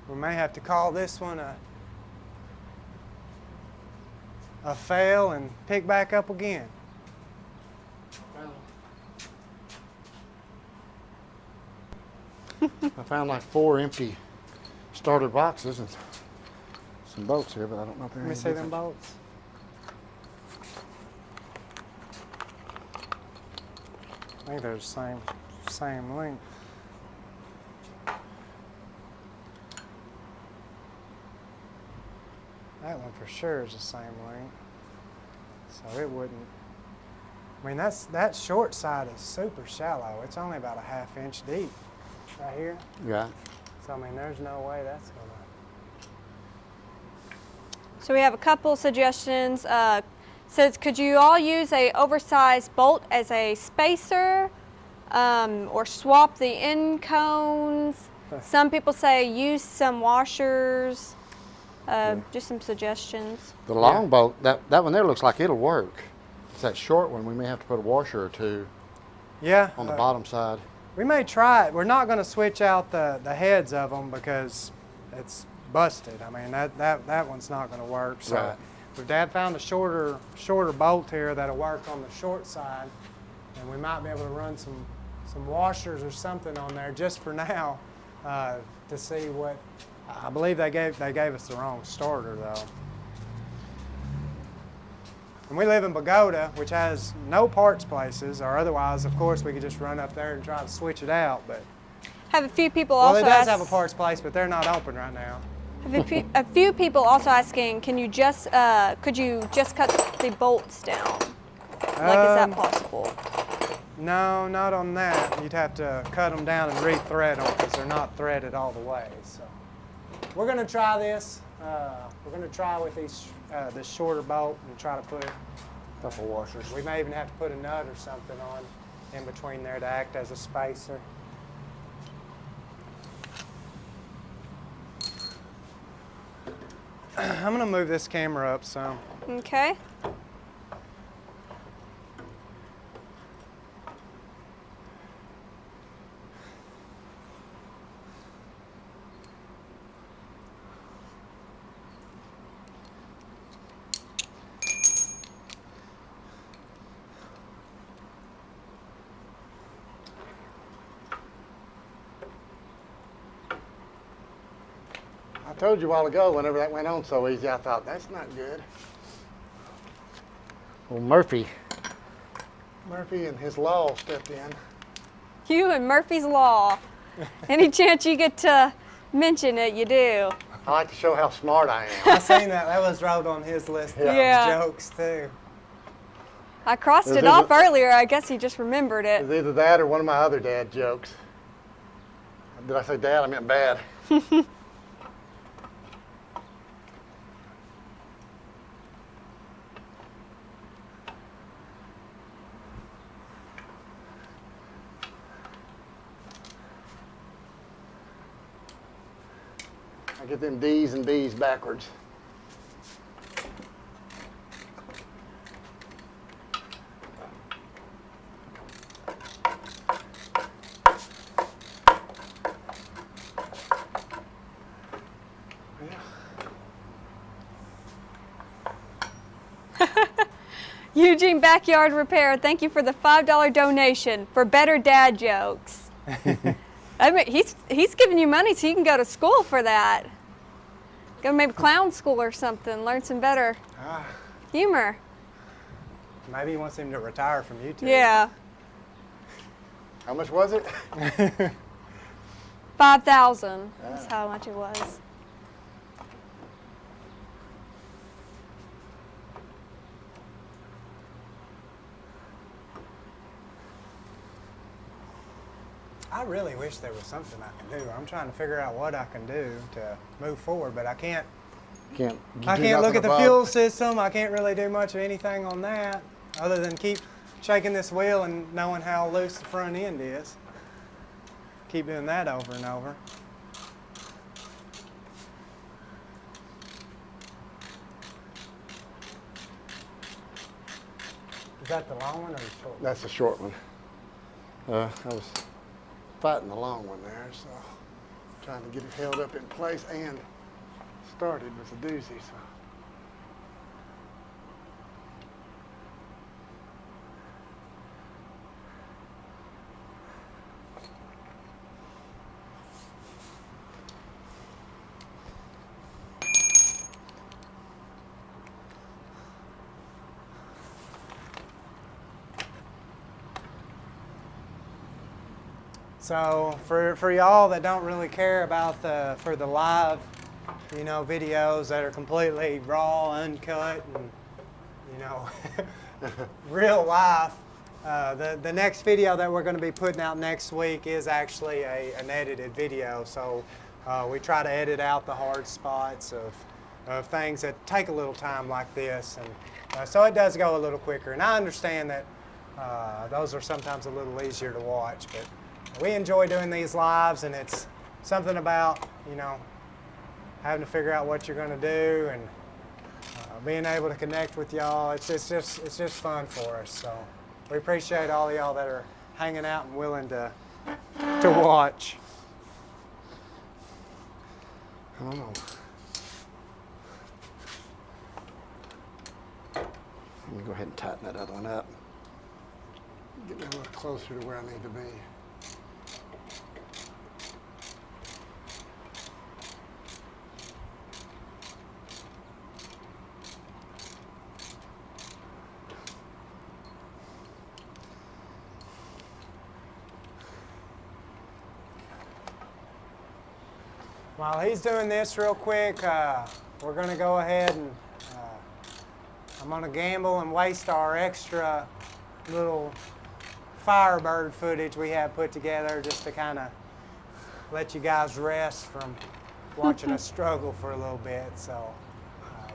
We may have to call this one a fail and pick back up again. I found like 4 empty starter boxes and some bolts here, but I don't know if they're Let me any see them different. bolts. I think they're the same length. That one for sure is the same length, so it wouldn't. I mean, that short side is super shallow. It's only about a 1/2 inch deep right here. Yeah. So I mean, there's no way that's gonna. So we have a couple suggestions. Says, could you all use a oversized bolt as a spacer, or swap the end cones? Some people say use some washers. Just some suggestions. The long bolt, that one there looks like it'll work. It's that short one, we may have to put a washer or two on the bottom side. We may try it. We're not going to switch out the heads of them because it's busted. I mean, that one's not going to work. So Right. if Dad found a shorter bolt here that'll work on the short side, and we might be able to run some washers or something on there just for now to see what. I believe they gave us the wrong starter though. And we live in Bogata, which has no parts places, or otherwise, of course, we could just run up there and try to switch it out. But Have a few people well, also it does ask, have a parts place, but they're not open right now. a few people also asking, can you just could you just cut the bolts down? Like, is that possible? No, not on that. You'd have to cut them down and re-thread them because they're not threaded all the way. So we're going to try this. We're going to try with this shorter bolt and try to Couple washers. We may even have to put a nut or something on in between there to act as a spacer. I'm gonna move this camera up some. Okay. I told you a while ago, whenever that went on so easy, I thought, that's not good. Well, Murphy and his law stepped in. You and Murphy's Law. Any chance you get to mention it, you do. I like to show how smart I am. I seen that. That was wrote on his list of Yeah. jokes too. I crossed Is it it off a- earlier. I guess he just remembered It's it. either that or one of my other dad jokes. Did I say dad? I meant bad. I get them D's and B's backwards. Eugene Backyard Repair, thank you for the $5 donation for better dad jokes. I mean, he's giving you money so you can go to school for that. Go maybe clown school or something, learn some better humor. Maybe he wants him to retire from YouTube. Yeah. How much was it? 5,000. That's how much it was. I really wish there was something I can do. I'm trying to figure out what I can do to move forward, but I can't. I can't look at the fuel system. I can't really do much of anything on that other than keep shaking this wheel and knowing how loose the front end is. Keep doing that over and over. Is that the long one or the short one? That's the short one. I was fighting the long one there, so trying to get it held up in place and started was a doozy. So. So for y'all that don't really care about the live, videos that are completely raw, uncut, and real life, the next video that we're going to be putting out next week is actually an edited video. So we try to edit out the hard spots of things that take a little time like this, and so it does go a little quicker. And I understand that those are sometimes a little easier to watch, but we enjoy doing these lives, and it's something about, having to figure out what you're going to do and being able to connect with y'all. It's just fun for us. So we appreciate all of y'all that are hanging out and willing to watch. I don't know. Let me go ahead and tighten that other one up. Get me a little closer to where I need to be. While he's doing this real quick, we're going to go ahead and I'm going to gamble and waste our extra little Firebird footage we have put together just to kind of let you guys rest from watching us struggle for a little bit. So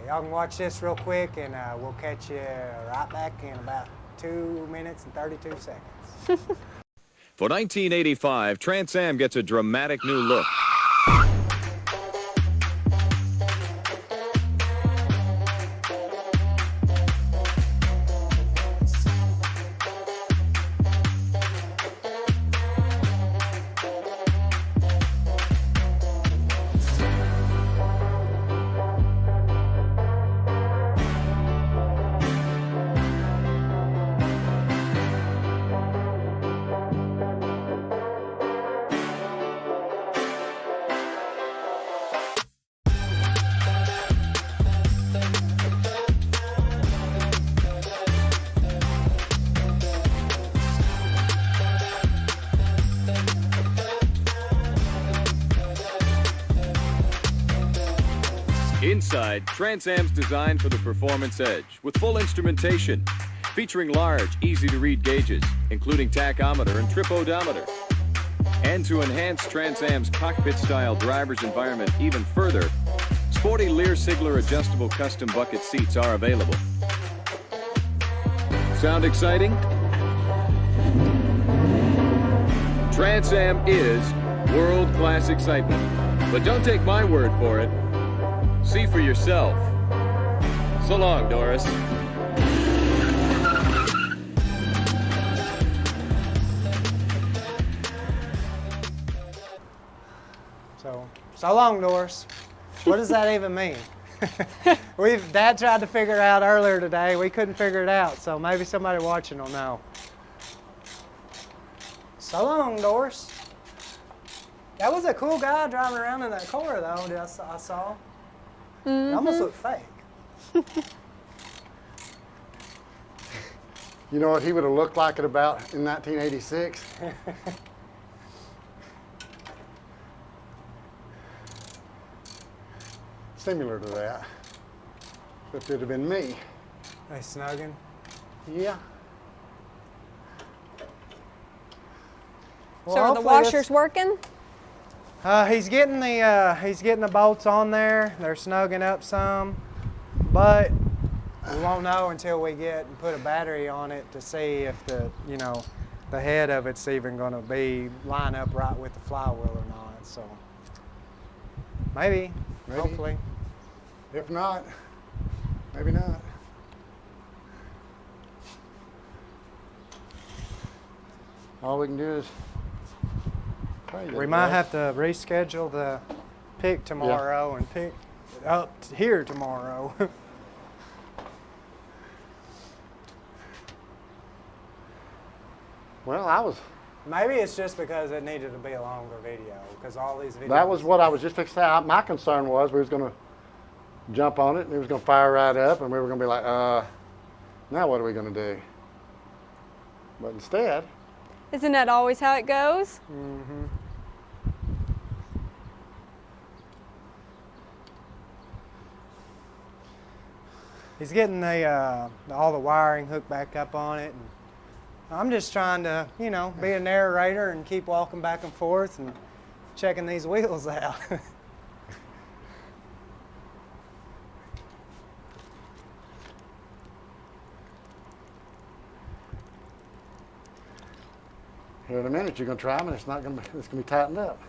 y'all can watch this real quick, and we'll catch you right back in about 2 minutes and 32 seconds. For 1985, Trans Am gets a dramatic new look. Inside, Trans Am's designed for the performance edge with full instrumentation, featuring large, easy-to-read gauges, including tachometer and trip odometer. And to enhance Trans Am's cockpit-style driver's environment even further, sporty Lear-Sigler adjustable custom bucket seats are available. Sound exciting? Trans Am is world-class excitement. But don't take my word for it. See for yourself. So long, Doris. So long, Doris. What does that even mean? Dad tried to figure it out earlier today. We couldn't figure it out, so maybe somebody watching will know. So long, Doris. That was a cool guy driving around in that car, though, I saw. It almost looked fake. You know what he would have looked like at about in 1986? Similar to that. Except it would have been me. They snugging? Yeah. Well, So are the washers working? He's getting the bolts on there. They're snugging up some, but we won't know until we get and put a battery on it to see if the head of it's even going to line up right with the flywheel or not. So maybe. Hopefully. If not, maybe not. All we can do is pray. We might have to reschedule the pick tomorrow and pick it up here tomorrow. Well, Maybe it's just because it needed to be a longer video, because all these videos. That was what I was just fixing to say. My concern was we was going to jump on it and it was going to fire right up and we were going to be like, now what are we going to do? But instead. Isn't that always how it goes? Mm-hmm. He's getting all the wiring hooked back up on it. And I'm just trying to, be a narrator and keep walking back and forth and checking these wheels out. Here in a minute, you're going to try them and it's going to be tightened up.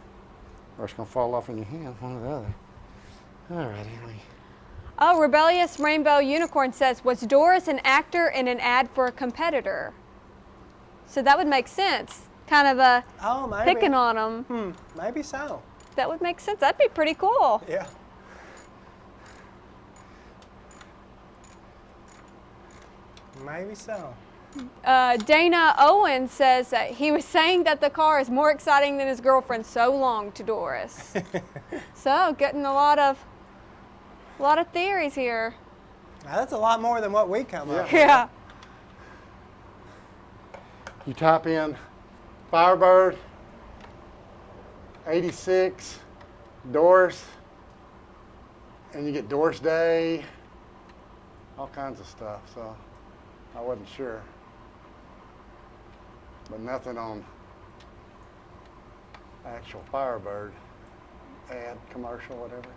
Or it's going to fall off in your hand, one or the other. All right, Henry. Oh, Rebellious Rainbow Unicorn says, was Doris an actor in an ad for a competitor? So that would make sense. Kind of picking on them. Maybe so. That would make sense. That'd be pretty cool. Yeah. Maybe so. Dana Owen says that he was saying that the car is more exciting than his girlfriend so long to Doris. So getting a lot of theories here. Now, that's a lot more than what we come up with. Yeah. You type in Firebird, 86, Doris, and you get Doris Day, all kinds of stuff. So I wasn't sure. But nothing on actual Firebird ad, commercial, whatever.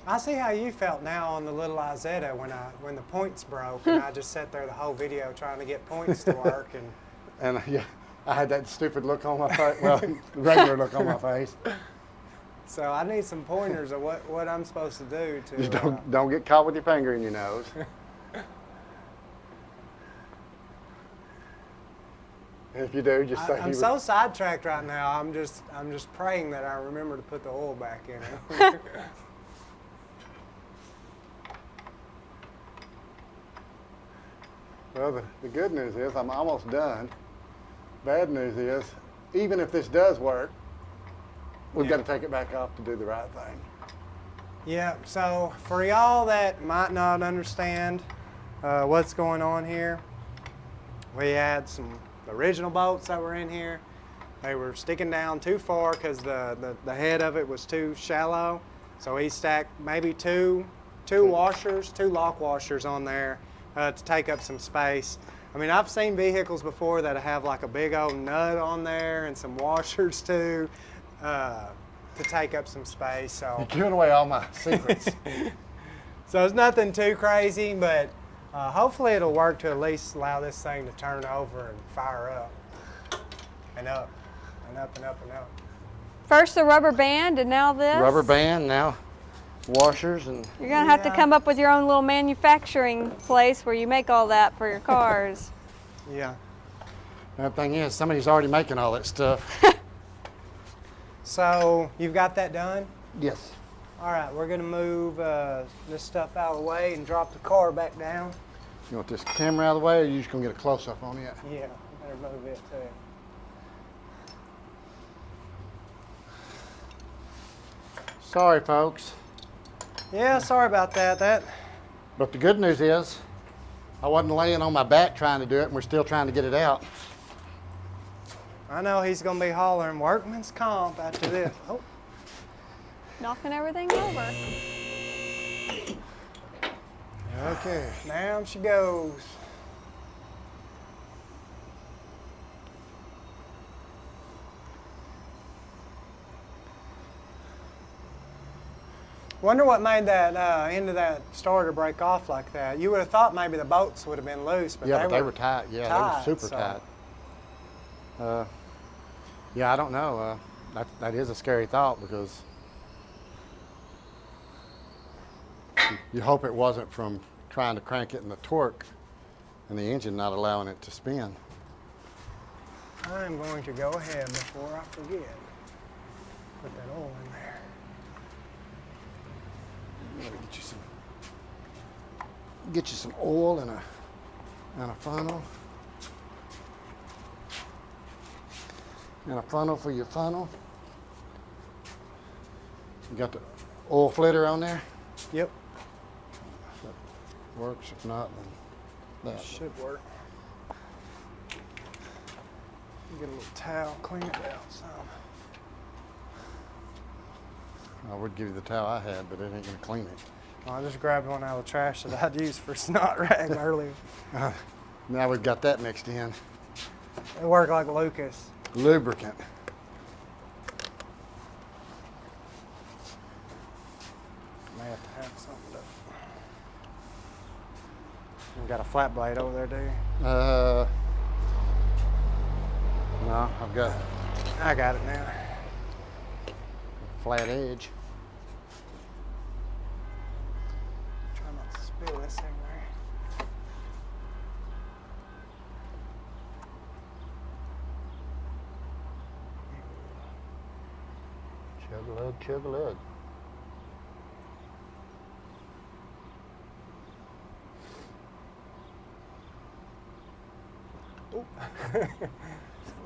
I see how you felt now on the little Isetta when the points broke, and I just sat there the whole video trying to get points to work. And yeah, I had that stupid look on my face, well, regular look on my face. So I need some pointers of what I'm supposed to do to. Just don't get caught with your finger in your nose. If you do, just say. I'm so sidetracked right now. I'm just praying that I remember to put the oil back in it. Well, the good news is I'm almost done. Bad news is, even if this does work, we've got to take it back off to do the right thing. Yeah, so for y'all that might not understand what's going on here, we had some original bolts that were in here. They were sticking down too far because the head of it was too shallow. So he stacked maybe two lock washers on there to take up some space. I mean, I've seen vehicles before that have like a big old nut on there and some washers too to take up some space. So You're giving away all my secrets. So it's nothing too crazy, but hopefully it'll work to at least allow this thing to turn over and fire up and up and up and up and up. First the rubber band and now this? Rubber band, now washers. And You're going to have to come up with your own little manufacturing place where you make all that for your cars. Yeah. The thing is, somebody's already making all that stuff. So you've got that done? Yes. All right, we're going to move this stuff out of the way and drop the car back down. You want this camera out of the way, or you just going to get a close-up on it? Yeah, better move it too. Sorry, folks. Yeah, sorry about that. But the good news is, I wasn't laying on my back trying to do it, and we're still trying to get it out. I know he's going to be hollering workman's comp after this. Oh. Knocking everything over. Okay, down she goes. Wonder what made that end of that starter break off like that. You would have thought maybe the bolts would have been loose, but they were tight. Yeah, they were super tight. Yeah, I don't know. That is a scary thought because you hope it wasn't from trying to crank it in the torque and the engine not allowing it to spin. I'm going to go ahead before I forget. Put that oil in there. Get you some oil and a funnel. And a funnel for your funnel. You got the oil flitter on there? Yep. If that works, if not, then that should work. Get a little towel, clean it out some. I would give you the towel I had, but it ain't gonna clean it. I just grabbed one out of the trash that I'd used for snot rag earlier. Now we've got that mixed in. It worked like Lucas. Lubricant. May have to have something to. You got a flat blade over there, do you? No, I've got I got it now. a flat edge. Try not to spill this everywhere. Chug-a-lug, chug-a-lug.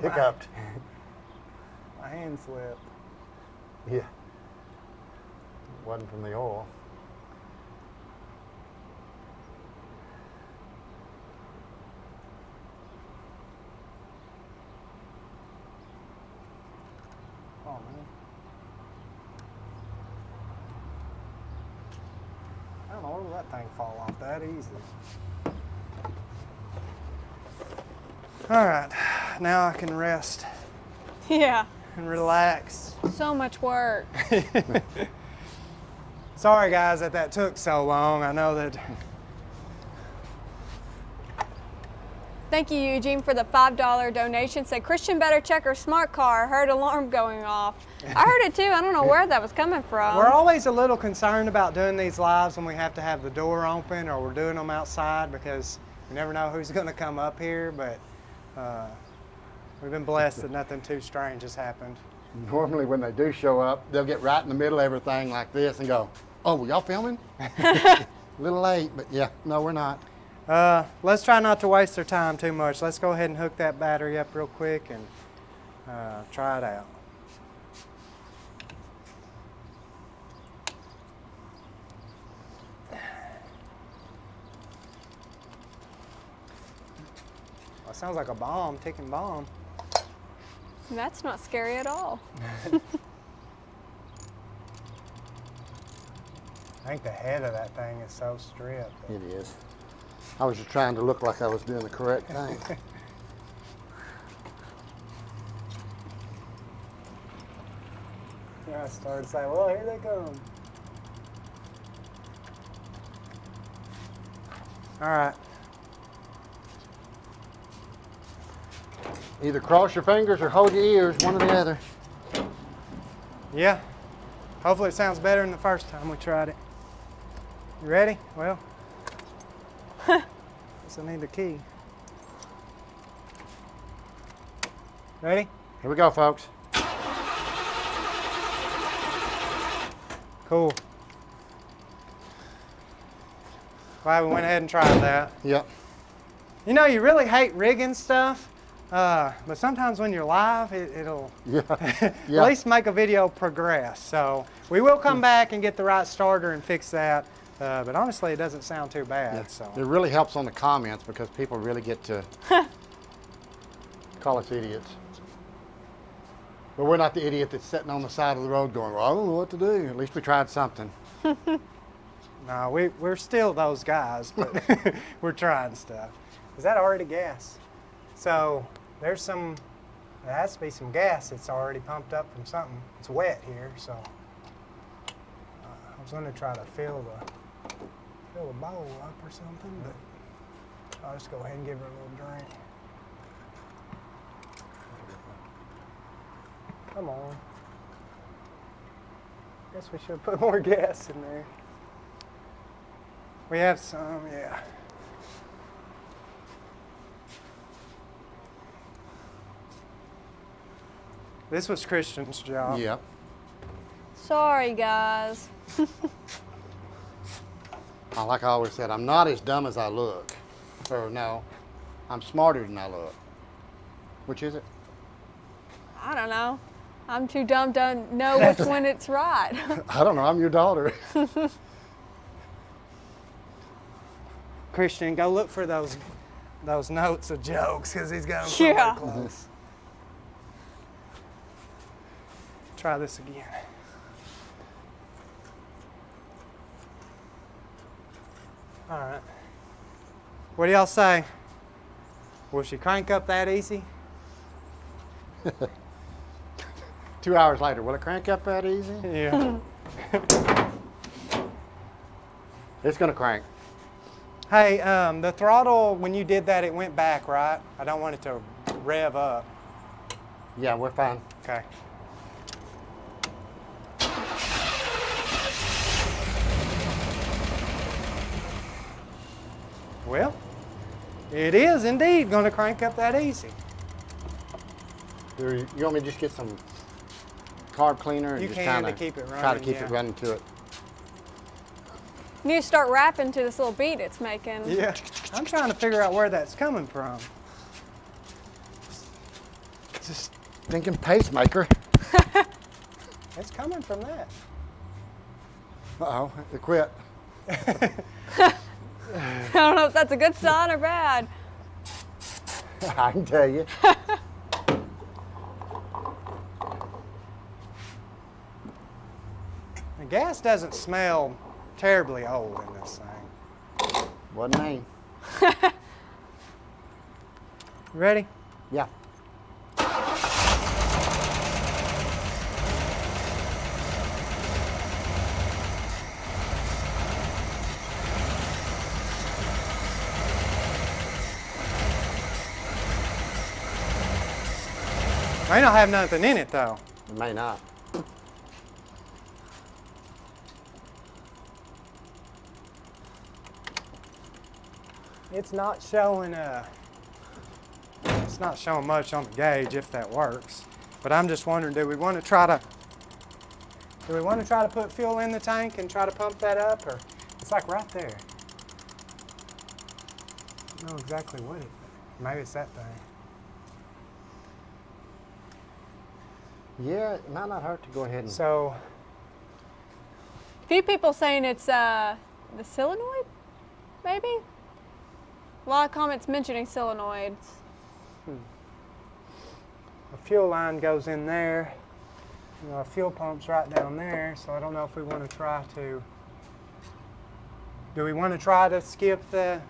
Hiccuped. My hand slipped. Yeah. Wasn't from the oil. Oh, man. I don't know, where did that thing fall off that easily? All right, now I can rest Yeah. and relax. So much work. Sorry guys that took so long. I know that. Thank you, Eugene, for the $5 donation. Say, Christian better check her smart car. I heard alarm going off. I heard it too. I don't know where that was coming from. We're always a little concerned about doing these lives when we have to have the door open or we're doing them outside because we never know who's going to come up here. But we've been blessed that nothing too strange has happened. Normally when they do show up, they'll get right in the middle of everything like this and go, oh, were y'all filming? A little late, but yeah, no, we're not. Let's try not to waste their time too much. Let's go ahead and hook that battery up real quick and try it out. Well, it sounds like a bomb, ticking bomb. That's not scary at all. I think the head of that thing is so stripped. It is. I was just trying to look like I was doing the correct thing. I started saying, well, here they come. All right. Either cross your fingers or hold your ears, one or the other. Yeah. Hopefully it sounds better than the first time we tried it. You ready? Well, guess I need the key. Ready? Here we go, folks. Cool. Glad we went ahead and tried that. Yep. You know, you really hate rigging stuff, but sometimes when you're live, it'll Yeah. at Yeah. least make a video progress. So we will come back and get the right starter and fix that. But honestly, it doesn't sound too bad. Yeah. So It really helps on the comments because people really get to call us idiots. But we're not the idiot that's sitting on the side of the road going, well, I don't know what to do. At least we tried something. no, we're still those guys, but we're trying stuff. Is that already gas? So there's some. There has to be some gas that's already pumped up from something. It's wet here, so I was going to try to fill the bowl up or something, but I'll just go ahead and give her a little drink. Come on. Guess we should put more gas in there. We have some, yeah. This was Christian's job. Yep. Sorry, guys. Like I always said, I'm not as dumb as I look. Or no, I'm smarter than I look. Which is it? I don't know. I'm too dumb to know which one it's right. I don't know, I'm your daughter. Christian, go look for those notes of jokes because he's got them somewhere Yeah. close. Try this again. All right. What do y'all say? Will she crank up that easy? 2 hours later, will it crank up that easy? Yeah. It's gonna crank. Hey, the throttle, when you did that, it went back, right? I don't want it to rev up. Yeah, we're fine. Okay. Well, it is indeed going to crank up that easy. You want me to just get some carb cleaner and You just can kind to of keep it try to running, keep yeah. it running to it? You need to start rapping to this little beat it's making. Yeah, I'm trying to figure out where that's coming from. Just thinking pacemaker. It's coming from that. Uh-oh, it quit. I don't know if that's a good sign or bad. I can tell you. The gas doesn't smell terribly old in this thing. Wasn't me. Ready? Yeah. May not have nothing in it though. It may not. It's not showing much on the gauge if that works. But I'm just wondering, do we want to try to put fuel in the tank and try to pump that up, or it's like right there. I don't know exactly what it. Maybe it's that thing. Yeah, it might not hurt to go ahead and. So A few people saying it's the solenoid, maybe? A lot of comments mentioning solenoids. a fuel line goes in there. You know, a fuel pump's right down there, so I don't know if we want to try to. Do we want to try to skip the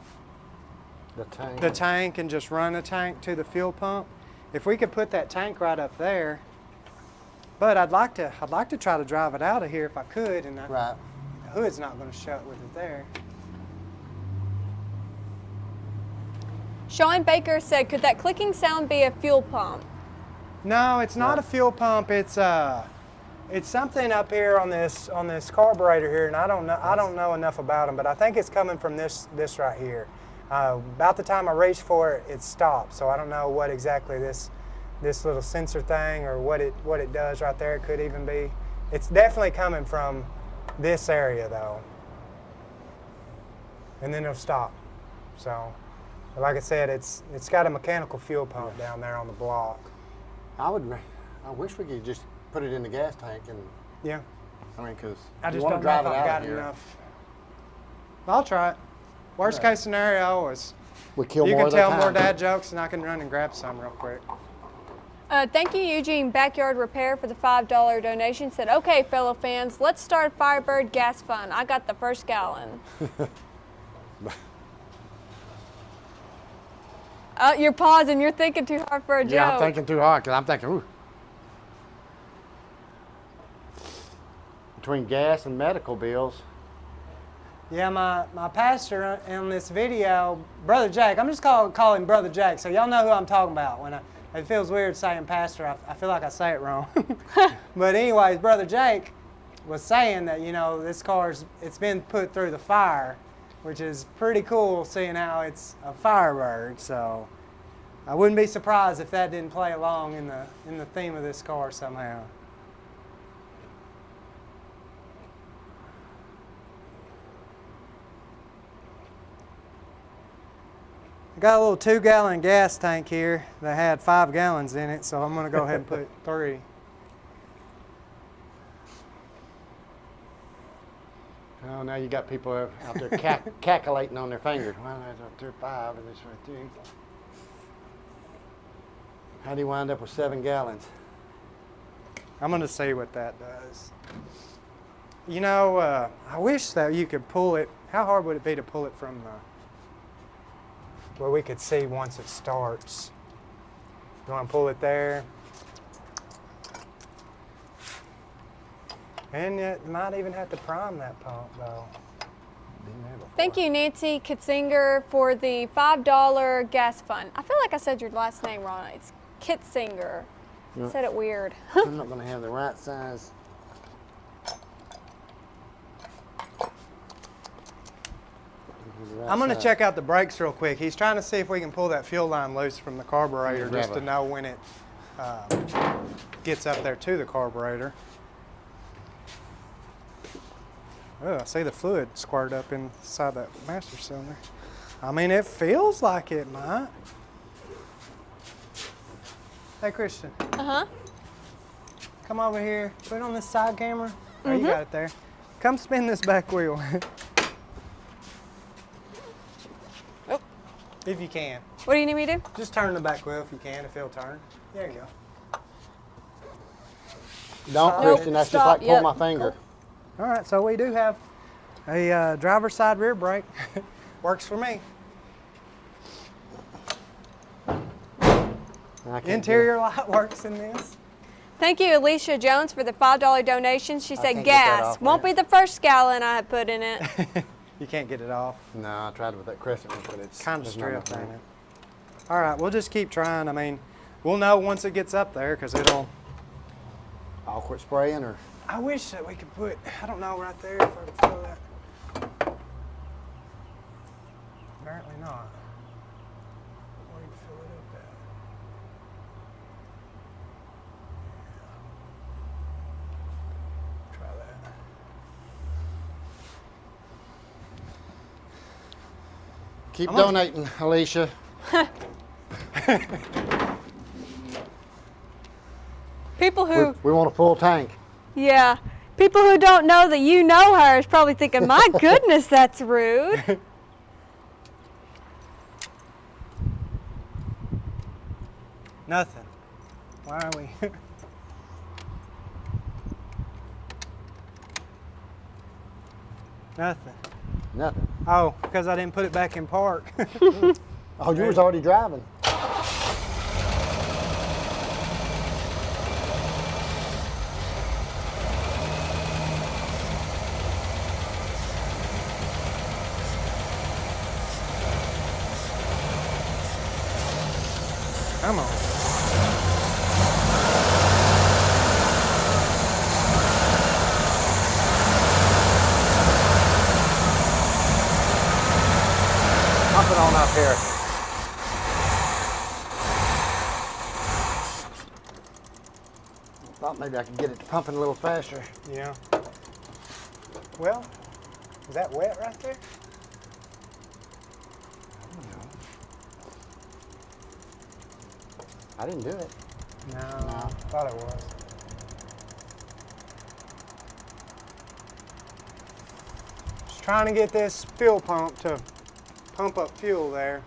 tank and just run a tank to the fuel pump? If we could put that tank right up there, but I'd like to try to drive it out of here if I could, and Right. the hood's not going to shut with it there. Sean Baker said, could that clicking sound be a fuel pump? No, it's not a fuel pump. It's something up here on this carburetor here, and I don't know enough about them, but I think it's coming from this right here. About the time I reached for it, it stopped. So I don't know what exactly this little sensor thing or what it does right there. It could even be. It's definitely coming from this area though, and then it'll stop. So, like I said, it's got a mechanical fuel pump down there on the block. I wish we could just put it in the gas tank and. Yeah. I mean, because I just don't know if I've got enough. I'll try it. Worst case scenario is we kill you more can tell of more dad jokes, and I can run and grab some real quick. Thank you, Eugene Backyard Repair, for the $5 donation. Said, okay, fellow fans, let's start Firebird Gas Fund. I got the first gallon. You're pausing. You're thinking too hard for a joke. Yeah, I'm thinking too hard because I'm thinking, ooh. Between gas and medical bills. Yeah, my pastor in this video, Brother Jack, I'm just call him Brother Jack, so y'all know who I'm talking about. It feels weird saying pastor, I feel like I say it wrong. But anyways, Brother Jake was saying that, you know, this it's been put through the fire, which is pretty cool seeing how it's a Firebird. So I wouldn't be surprised if that didn't play along in the theme of this car somehow. I got a little 2-gallon gas tank here that had 5 gallons in it, so I'm going to go ahead and put 3. Oh, now you got people out there calculating on their fingers. Well, there's 5 and this right there. How do you wind up with 7 gallons? I'm going to see what that does. You know, I wish that you could pull it. How hard would it be to pull it from where we could see once it starts? You want to pull it there? And it might even have to prime that pump, though. Thank you, Nancy Kitzinger, for the $5 gas fund. I feel like I said your last name wrong. It's Kitzinger. I said it weird. I'm not going to have the right size. I'm going to check out the brakes real quick. He's trying to see if we can pull that fuel line loose from the carburetor just to know when it gets up there to the carburetor. Oh, I see the fluid squirted up inside that master cylinder. I mean, it feels like it might. Hey, Christian. Uh-huh. Come over here. Put it on this side camera. Oh, you got it there. Come spin this back wheel. Oh. If you can. What do you need me to do? Just turn the back wheel if you can, if it'll turn. There you go. Don't, Christian. That's just like pull my finger. All right, so we do have a driver's side rear brake. Works for me. Interior light works in this. Thank you, Alicia Jones, for the $5 donation. She said gas. Won't be the first gallon I put in it. You can't get it off. No, I tried with that crescent one, but it's kind of stripped, ain't it? All right, we'll just keep trying. I mean, We'll know once it gets up there because it'll. I'll quit spraying, or I wish that we could put, I don't know, right there if I could fill that. Apparently not. Where do you fill it up at? Try that. keep donating, Alicia. People who, We want a full tank. yeah, people who don't know that you know her is probably thinking, my goodness, that's rude. Nothing. Why are we? Nothing. Nothing. Oh, because I didn't put it back in park. Oh, you was already driving. Come on. Pump it on up here. Thought maybe I could get it pumping a little faster. Yeah. Well, is that wet right there? I didn't do it. No, I thought it was. Just trying to get this fuel pump to pump up fuel there.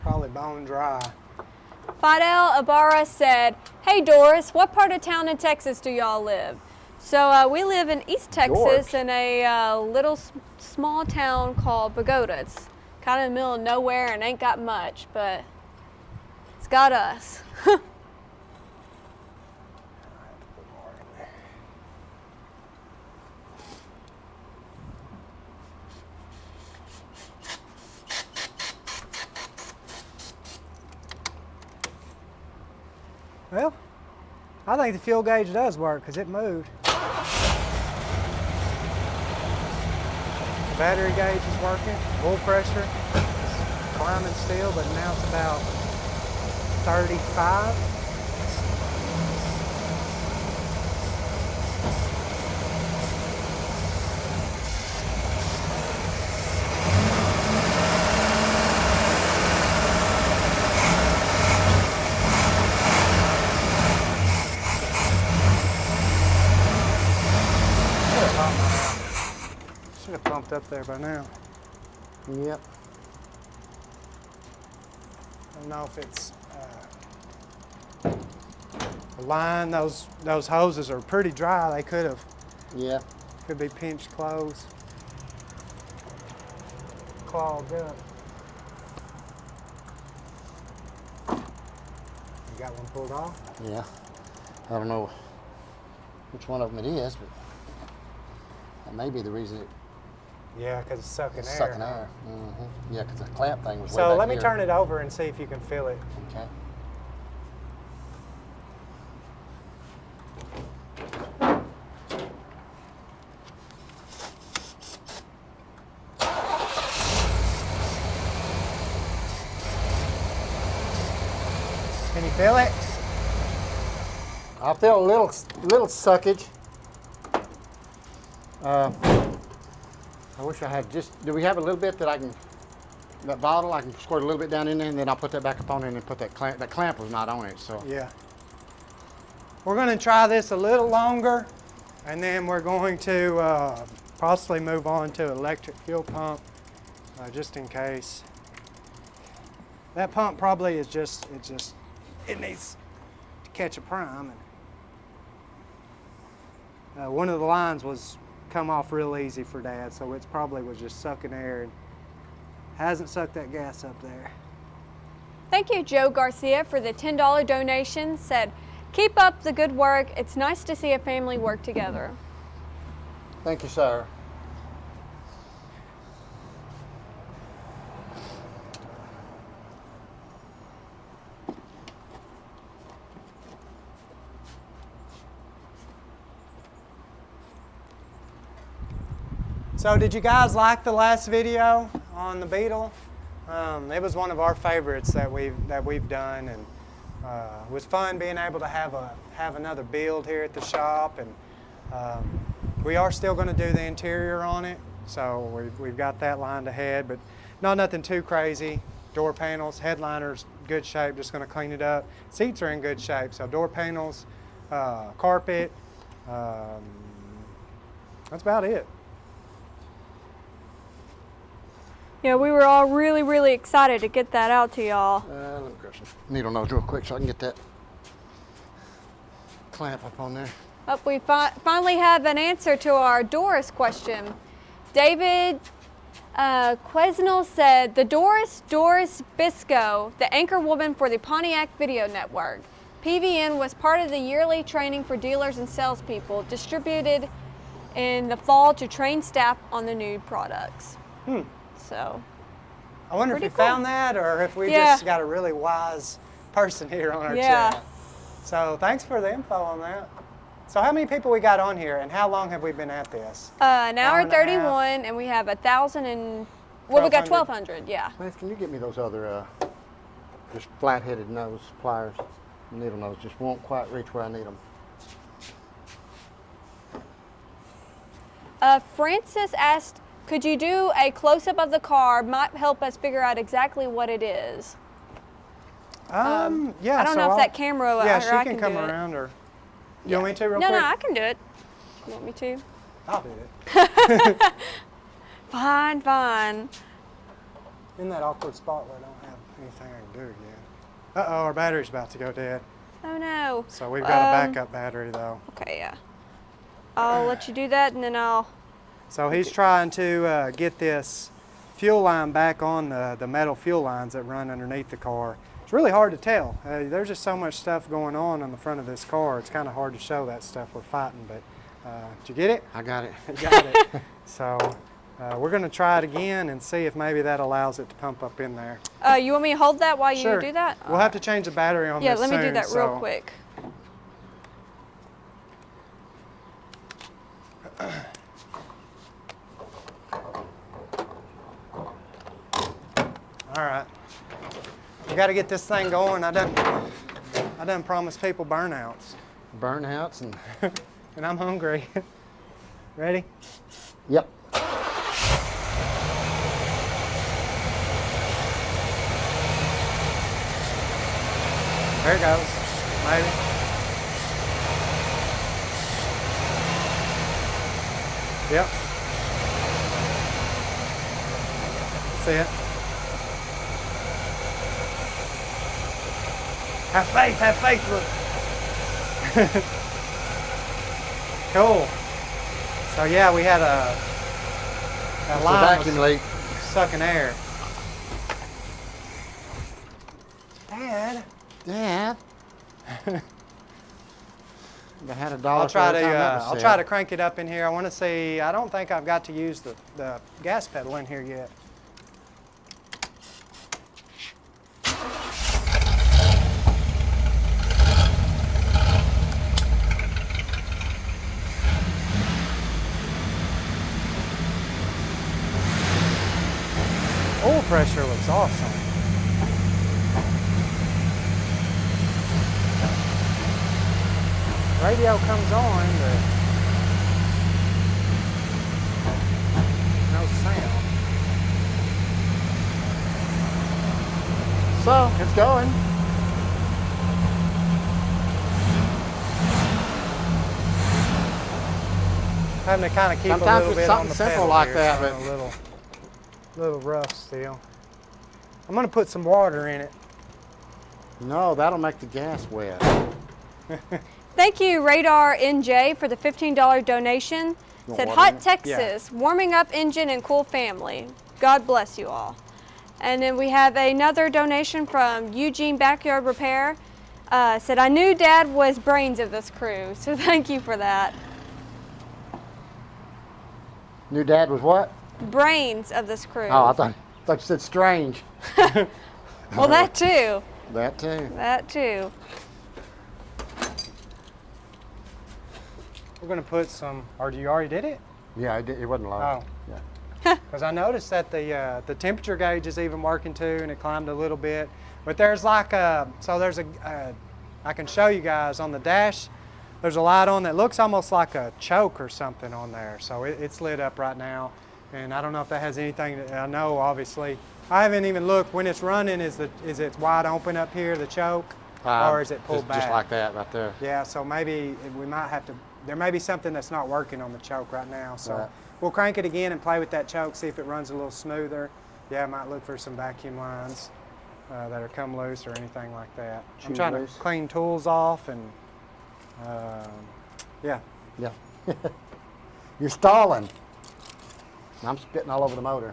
Probably bone dry. Fidel Ibarra said, hey Doris, what part of town in Texas do y'all live? So we live in East Texas in a little small town called Bogata. It's kind of in the middle of nowhere and ain't got much, but it's got us. Well, I think the fuel gauge does work because it moved. The battery gauge is working. Oil pressure is climbing still, but now it's about 35. Should have pumped up there by now. Yep. I don't know if it's the line. Those hoses are pretty dry. They could have. Yeah. Could be pinched closed. Clogged up. You got one pulled off? Yeah. I don't know which one of them it is, but that may be the reason it Yeah, because it's sucking it's air. sucking air. Mm-hmm. Yeah, because the clamp thing was way So back let me here. turn it over and see if you can feel it. Okay. Can you feel it? I feel a little suckage. I wish I had just. Do we have a little bit that I can? That bottle I can squirt a little bit down in there, and then I'll put that back up on it and put that clamp. That clamp was not on it, so. Yeah. We're going to try this a little longer, and then we're going to possibly move on to electric fuel pump, just in case. That pump probably is just, it needs to catch a prime. And, one of the lines was come off real easy for Dad, so it's probably was just sucking air and hasn't sucked that gas up there. Thank you, Joe Garcia, for the $10 donation. Said, keep up the good work. It's nice to see a family work together. Thank you, sir. So did you guys like the last video on the Beetle? It was one of our favorites that we've done, and it was fun being able to have another build here at the shop. And we are still going to do the interior on it, so we've got that lined ahead, but nothing too crazy. Door panels, headliner's good shape, just going to clean it up. Seats are in good shape, so door panels, carpet, that's about it. Yeah, we were all really, really excited to get that out to y'all. Let me grab some needle nose real quick so I can get that clamp up on there. Oh, we finally have an answer to our Doris question. David Quesnel said, the Doris Bisco, the anchor woman for the Pontiac Video Network. PVN was part of the yearly training for dealers and salespeople, distributed in the fall to train staff on the new products. So, I wonder if you cool. found that, or if we just got a really wise person here on our chat. So thanks for the info on that. So how many people we got on here, and how long have we been at this? An hour 31, and we have 1,000 and, well, we got 1,200, yeah. Lance, can you get me those other, just flat-headed nose pliers? Needle nose just won't quite reach where I need them. Francis asked, could you do a close-up of the car? Might help us figure out exactly what it is. Yeah. I don't know if that camera. Yeah, or she I can come around, or you want me to real no, quick? No, I can do it. You want me to? I'll do it. Fine, fine. In that awkward spot where I don't have anything I can do yet. Uh-oh, our battery's about to go dead. Oh no. So we've got a backup battery though. Okay, yeah. I'll let you do that, and then I'll. So he's trying to get this fuel line back on the metal fuel lines that run underneath the car. It's really hard to tell. There's just so much stuff going on the front of this car. It's kind of hard to show that stuff we're fighting, but did you get it? I got it. You got it. So we're going to try it again and see if maybe that allows it to pump up in there. You want me to hold that while you do that? We'll have to change the battery on this soon. Yeah, let me do that real quick. All right. We got to get this thing going. I done promised people burnouts. Burnouts and and I'm hungry. Ready? Yep. There it goes. Maybe. Yep. See it? Have faith, look. Cool. So yeah, we had a line vacuum leak sucking air. Dad. I had a dollar. I'll try to crank it up in here. I want to see. I don't think I've got to use the gas pedal in here yet. Oil pressure looks awesome. Radio comes on, but no sound. So, it's going. Having to kind of keep Sometimes a little it's bit on something the simple pedal like here, that, so a little rough still. I'm gonna put some water in it. No, that'll make the gas wet. Thank you, Radar NJ, for the $15 donation. Said, hot Texas, warming up engine and cool family. God bless you all. And then we have another donation from Eugene Backyard Repair. Said, I knew Dad was brains of this crew, so thank you for that. New Dad was what? Brains of this crew. Oh, I thought you said strange. Well, that too. That too. That too. We're gonna put some, or you already did it? Yeah, I did. It wasn't long. Oh. Yeah. Because I noticed that the temperature gauge is even working too, and it climbed a little bit. But there's like I can show you guys on the dash. There's a light on that looks almost like a choke or something on there. So it's lit up right now, and I don't know if that has anything. I know obviously. I haven't even looked when it's running. Is it wide open up here, the choke, or is it pulled back? Just like that right there. Yeah. So maybe we might have to. There may be something that's not working on the choke right now. So. Right. We'll crank it again and play with that choke, see if it runs a little smoother. Yeah, I might look for some vacuum lines that are come loose or anything like that. I'm trying to clean tools off and yeah. Yeah. You're stalling. I'm spitting all over the motor.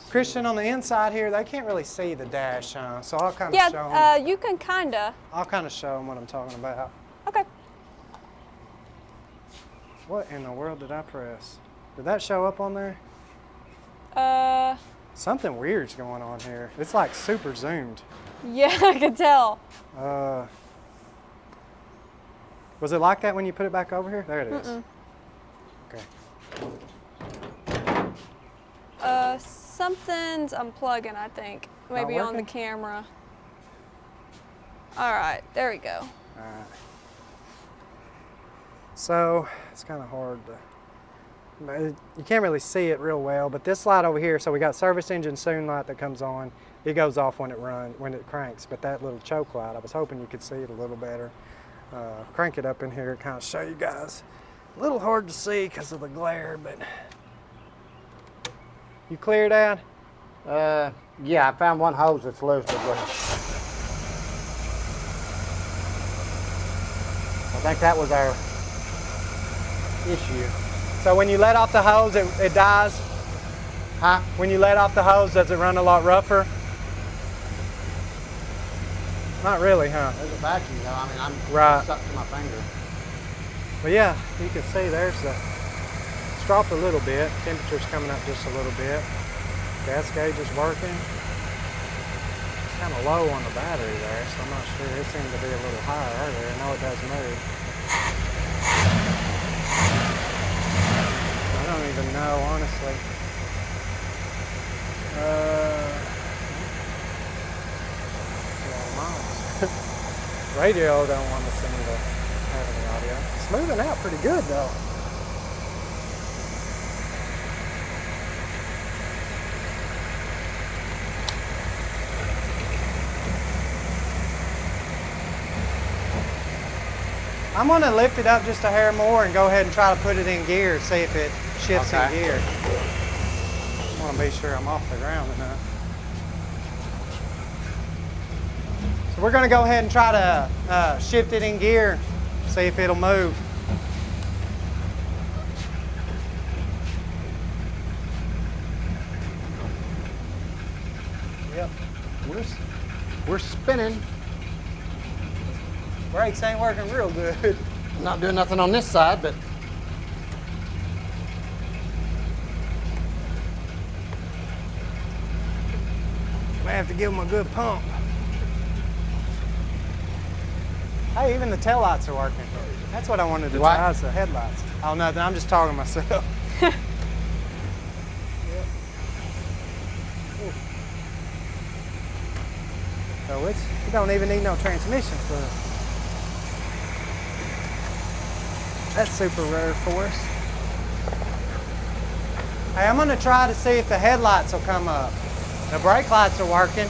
Christian, on the inside here, they can't really see the dash, so I'll kind of show them. Yeah, you can kinda. I'll kind of show them what I'm talking about. Okay. What in the world did I press? Did that show up on there? Something weird's going on here. It's like super zoomed. Yeah, I could tell. Was it like that when you put it back over here? There it is. Okay. Something's unplugging, I think. Maybe on the camera. All right, there we go. All right. So it's kind of hard to, you can't really see it real well, but this light over here, so we got service engine soon light that comes on. It goes off when it cranks, but that little choke light, I was hoping you could see it a little better. Crank it up in here, kind of show you guys. A little hard to see because of the glare, but. You clear, Dad? Yeah, I found one hose that's loose, but go ahead. I think that was our issue. So when you let off the hose, it dies? Huh? When you let off the hose, does it run a lot rougher? Not really, huh? There's a vacuum though. I mean, I'm stuck to my finger. But yeah, you can see there's it's dropped a little bit. Temperature's coming up just a little bit. Gas gauge is working. It's kind of low on the battery there, so I'm not sure. It seemed to be a little higher earlier. I know it does move. I don't even know, honestly. Radio don't want to seem to have any audio. It's moving out pretty good though. I'm going to lift it up just a hair more and go ahead and try to put it in gear, see if it shifts in gear. I want to be sure I'm off the ground enough. So we're going to go ahead and try to shift it in gear, see if it'll move. Yep. We're spinning. Brakes ain't working real good. Not doing nothing on this side, but May have to give them a good pump. Hey, even the taillights are working. That's what I wanted to try, is the headlights. Oh, nothing. I'm just talking to myself. Yep. So you don't even need no transmission for it. That's super rare for us. Hey, I'm gonna try to see if the headlights will come up. The brake lights are working.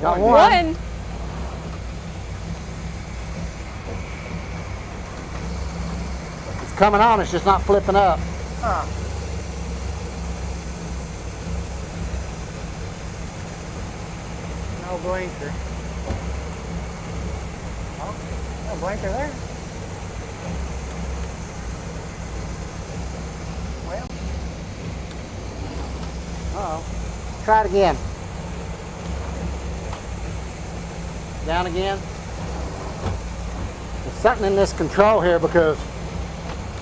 got one. It's coming on, it's just not flipping up. Huh. No blinker. Oh, no blinker there. Well. Uh-oh. Try it again. Down again. There's something in this control here because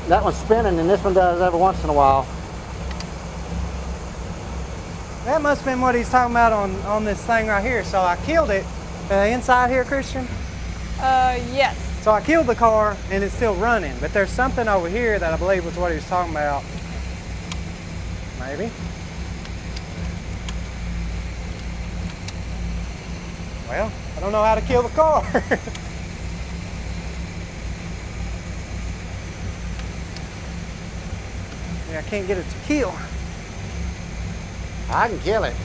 that one's spinning and this one does every once in a while. That must have been what he's talking about on this thing right here. So I killed it. Inside here, Christian? Yes. So I killed the car and it's still running, but there's something over here that I believe was what he was talking about. Maybe. Well, I don't know how to kill the car. Yeah, I can't get it to kill. I can kill it.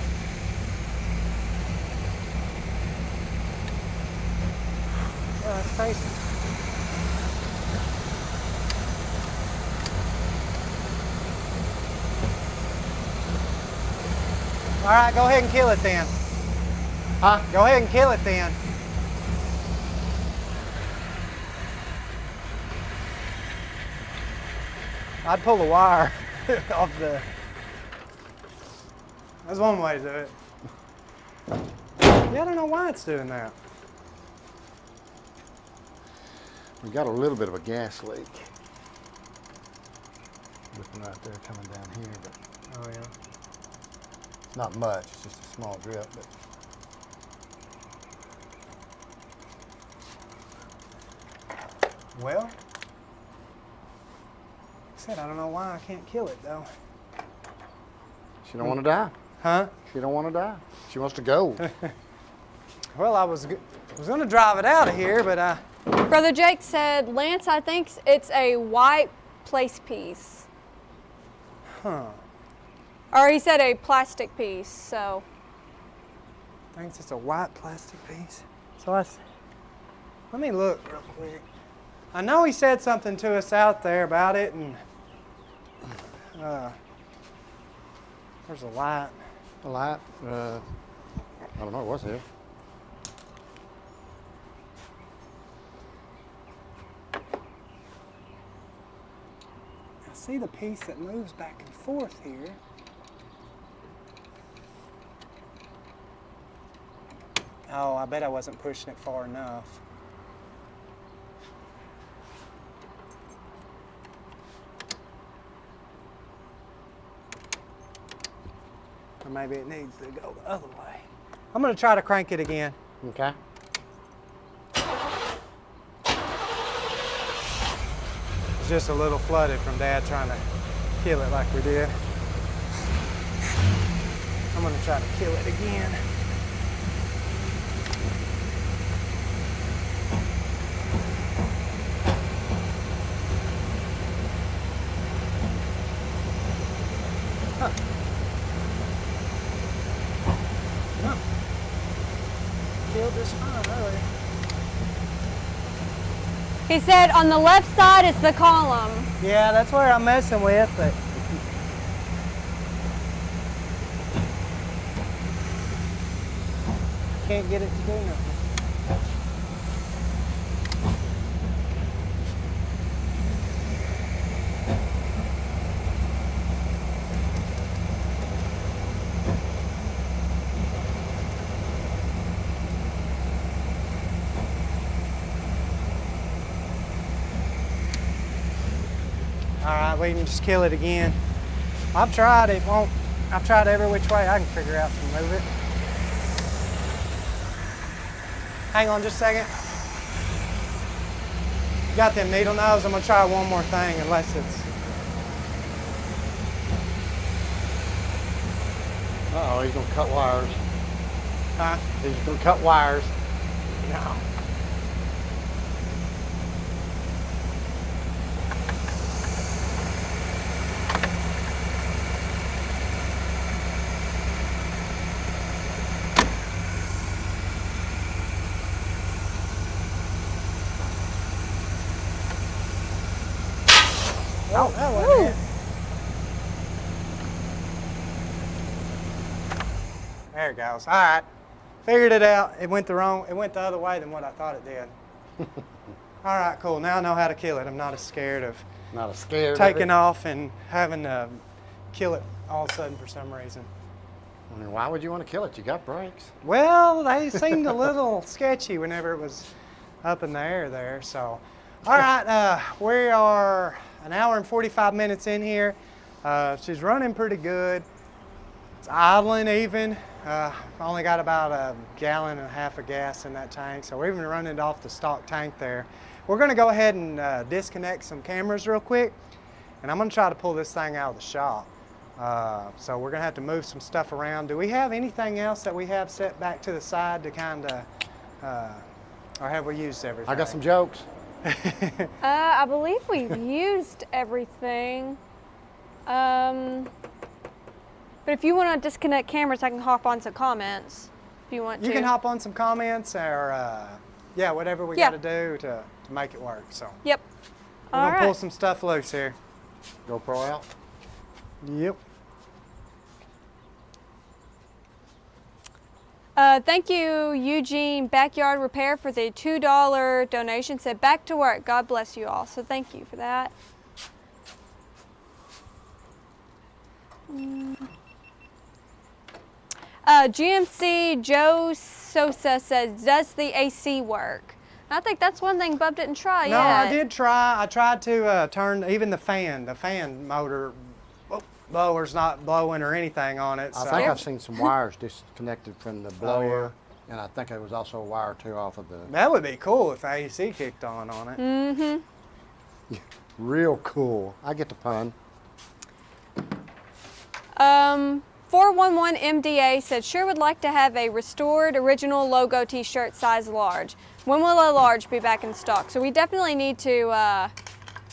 Oh, that's tasty. All right, go ahead and kill it then. Huh? Go ahead and kill it then. I'd pull the wire off the... That's one way to do it. Yeah, I don't know why it's doing that. We got a little bit of a gas leak. Looking right there coming down here, but Oh, yeah. it's not much. It's just a small drip. But Well, like I said, I don't know why I can't kill it though. she don't want to die. Huh? She don't want to die. She wants to go. Well, I was going to drive it out of here, but I... Brother Jake said, Lance, I think it's a white place piece. Huh. Or he said a plastic piece, so. Thinks it's a white plastic piece. So let me look real quick. I know he said something to us out there about it, and there's a light. A light? I don't know. What's here? I see the piece that moves back and forth here. Oh, I bet I wasn't pushing it far enough. Or maybe it needs to go the other way. I'm going to try to crank it again. Okay. It's just a little flooded from Dad trying to kill it like we did. I'm going to try to kill it again. Huh. Huh. Killed this fine earlier. He said on the left side it's the column. Yeah, that's where I'm messing with, but can't get it to do nothing. All right, we can just kill it again. I've tried, it won't. I've tried every which way I can figure out to move it. Hang on just a second. Got them needle nose. I'm gonna try one more thing unless it's... Uh-oh, he's gonna cut wires. Huh? He's gonna cut wires. No. Oh, that wasn't it. There it goes. All right. Figured it out. It went the other way than what I thought it did. All right, cool. Now I know how to kill it. I'm not as scared of taking off and having to kill it all of a sudden for some reason. I mean, why would you want to kill it? You got brakes. Well, they seemed a little sketchy whenever it was up in the air there. So, all right, we are an hour and 45 minutes in here. She's running pretty good. It's idling even. Only got about 1.5 gallons of gas in that tank, so we're even running it off the stock tank there. We're going to go ahead and disconnect some cameras real quick, and I'm going to try to pull this thing out of the shop. So we're going to have to move some stuff around. Do we have anything else that we have set back to the side to kind of, or have we used everything? I got some jokes. I believe we've used everything. But if you want to disconnect cameras, I can hop on some comments if you want to. You can hop on some comments or, yeah, whatever we got to do to make it work. So. Yep. We're going to pull some stuff loose here. GoPro out? Yep. Thank you, Eugene Backyard Repair, for the $2 donation. Said back to work. God bless you all. So thank you for that. GMC Joe Sosa says, does the AC work? I think that's one thing Bub didn't try yet. No, I did try. I tried to turn even the fan motor blower's not blowing or anything on it. I So. think I've seen some wires disconnected from the blower, and I think there was also a wire too off of the. That would be cool if the AC kicked on it. Mm-hmm. Real cool. I get the pun. 411 MDA said, sure would like to have a restored original logo t-shirt size large. When will a large be back in stock? So we definitely need to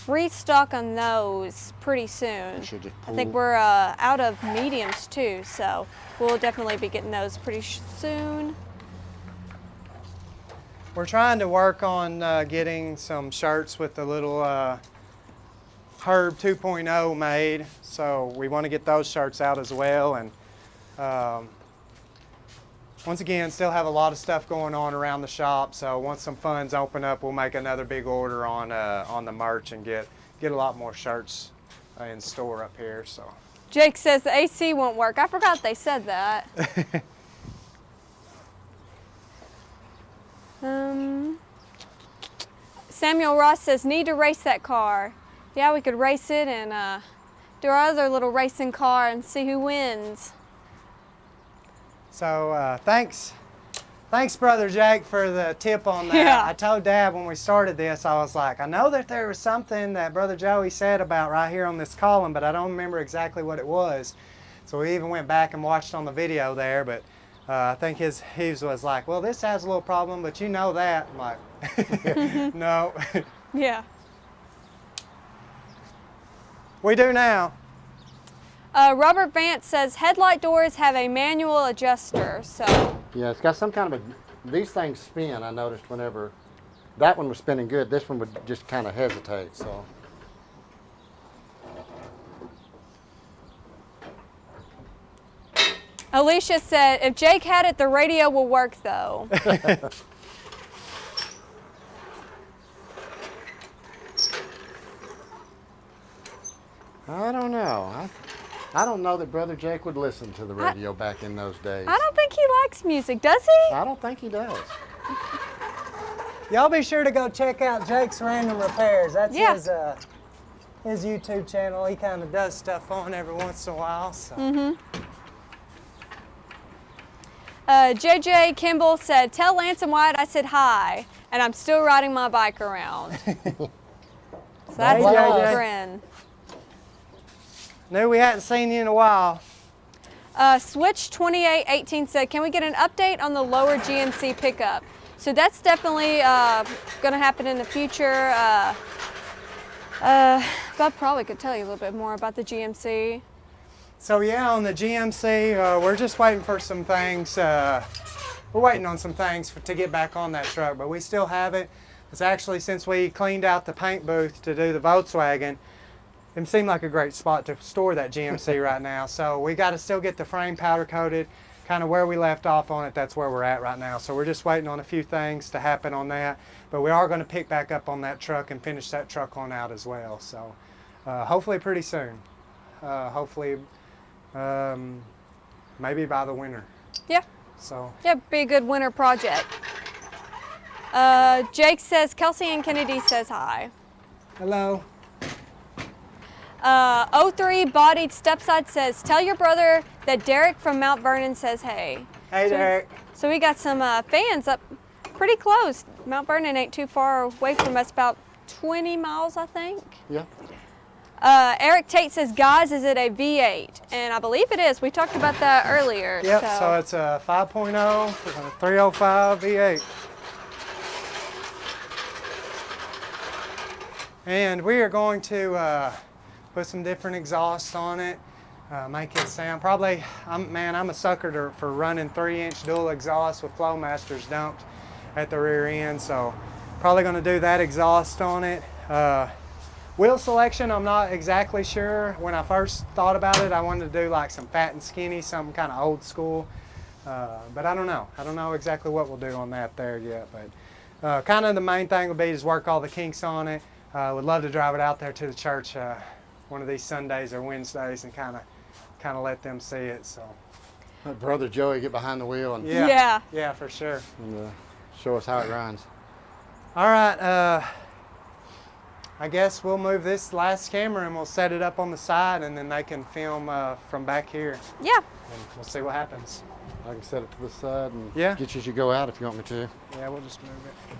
restock on those pretty soon. I think we're out of mediums too, so we'll definitely be getting those pretty soon. We're trying to work on getting some shirts with the little Herb 2.0 made, so we want to get those shirts out as well. And once again, still have a lot of stuff going on around the shop, so once some funds open up, we'll make another big order on the merch and get a lot more shirts in store up here. So Jake says the AC won't work. I forgot they said that. Samuel Ross says, need to race that car. Yeah, we could race it and do our other little racing car and see who wins. So thanks, Brother Jake, for the tip on that. Yeah. I told Dad when we started this, I was like, I know that there was something that Brother Joey said about right here on this column, but I don't remember exactly what it was. So we even went back and watched on the video there, but I think his was like, well, this has a little problem, but you know that. I'm like, no. Yeah. We do now. Robert Vance says headlight doors have a manual adjuster, so. Yeah, it's got some kind of a, these things spin, I noticed whenever, that one was spinning good, this one would just kind of hesitate, so. Alicia said, if Jake had it, the radio will work though. I don't know. I don't know that Brother Jake would listen to the radio back in those days. I don't think he likes music, does he? I don't think he does. Y'all be sure to go check out Jake's Random Repairs. That's his YouTube channel. He kind of does stuff on every once in a while. So. JJ Kimball said, tell Lance and Wyatt I said hi, and I'm still riding my bike around. So that's an old friend. Knew we hadn't seen you in a while. Switch 2818 said, can we get an update on the lower GMC pickup? So that's definitely going to happen in the future. Bob probably could tell you a little bit more about the GMC. So yeah, on the GMC, we're just waiting for some things. We're waiting on some things to get back on that truck, but we still have it. It's actually, since we cleaned out the paint booth to do the Volkswagen, it seemed like a great spot to store that GMC right now. So we got to still get the frame powder coated, kind of where we left off on it. That's where we're at right now. So we're just waiting on a few things to happen on that. But we are going to pick back up on that truck and finish that truck on out as well. So hopefully pretty soon. Hopefully maybe by the winter. Yeah. So. Yeah, be a good winter project. Jake says, Kelsey and Kennedy says hi. Hello. 03 Bodied Stepside says, tell your brother that Derek from Mount Vernon says hey. Hey, Derek. So we got some fans up pretty close. Mount Vernon ain't too far away from us, about 20 miles, I think. Yeah. Eric Tate says, guys, is it a V8? And I believe it is. We talked about that earlier. Yep, so it's a 5.0, 305 V8. And we are going to put some different exhausts on it, make it sound. Probably, I'm a sucker for running 3-inch dual exhaust with Flowmasters dumped at the rear end, so probably going to do that exhaust on it. Wheel selection, I'm not exactly sure. When I first thought about it, I wanted to do like some fat and skinny, some kind of old school, but I don't know. I don't know exactly what we'll do on that there yet, but kind of the main thing would be just work all the kinks on it. Would love to drive it out there to the church one of these Sundays or Wednesdays and kind of let them see it. So. Let Brother Joey get behind the wheel and yeah, for sure. And show us how it runs. All right, I guess we'll move this last camera and we'll set it up on the side, and then they can film from back here. Yeah. And we'll see what happens. I can set it to the side and Yeah. get you as you go out if you want me to. Yeah, we'll just move it.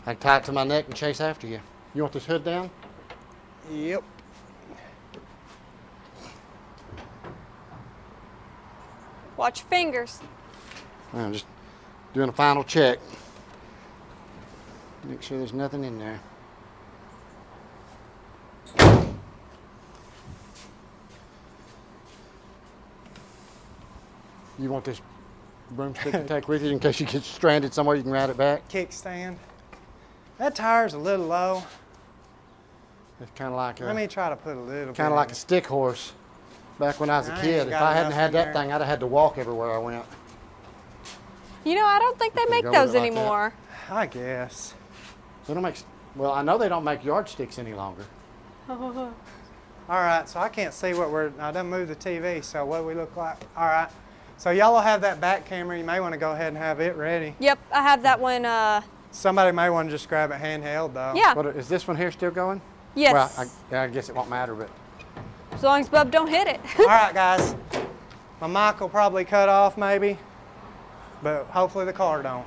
I can tie it to my neck and chase after you. You want this hood down? Yep. Watch your fingers. I'm just doing a final check. Make sure there's nothing in there. You want this broomstick to take with you in case you get stranded somewhere, you can ride it back? Kickstand. That tire's a little low. It's kind of like Let me try to put a little kind of like a stick horse back when I was a I ain't kid. If got I hadn't enough had in that there. thing, I'd have had to walk everywhere I went. You know, I don't think they make go with those it like that? anymore. I guess. They don't make, well, I know they don't make yardsticks any longer. All right, so I can't see what I done moved the TV, so what do we look like? All right, so y'all will have that back camera. You may want to go ahead and have it ready. Yep, I have that one. Somebody may want to just grab it handheld though. Yeah. What, is this one here still going? Yes. Well, I guess it won't matter, but. As long as Bub don't hit it. All right, guys. My mic will probably cut off maybe, but hopefully the car don't.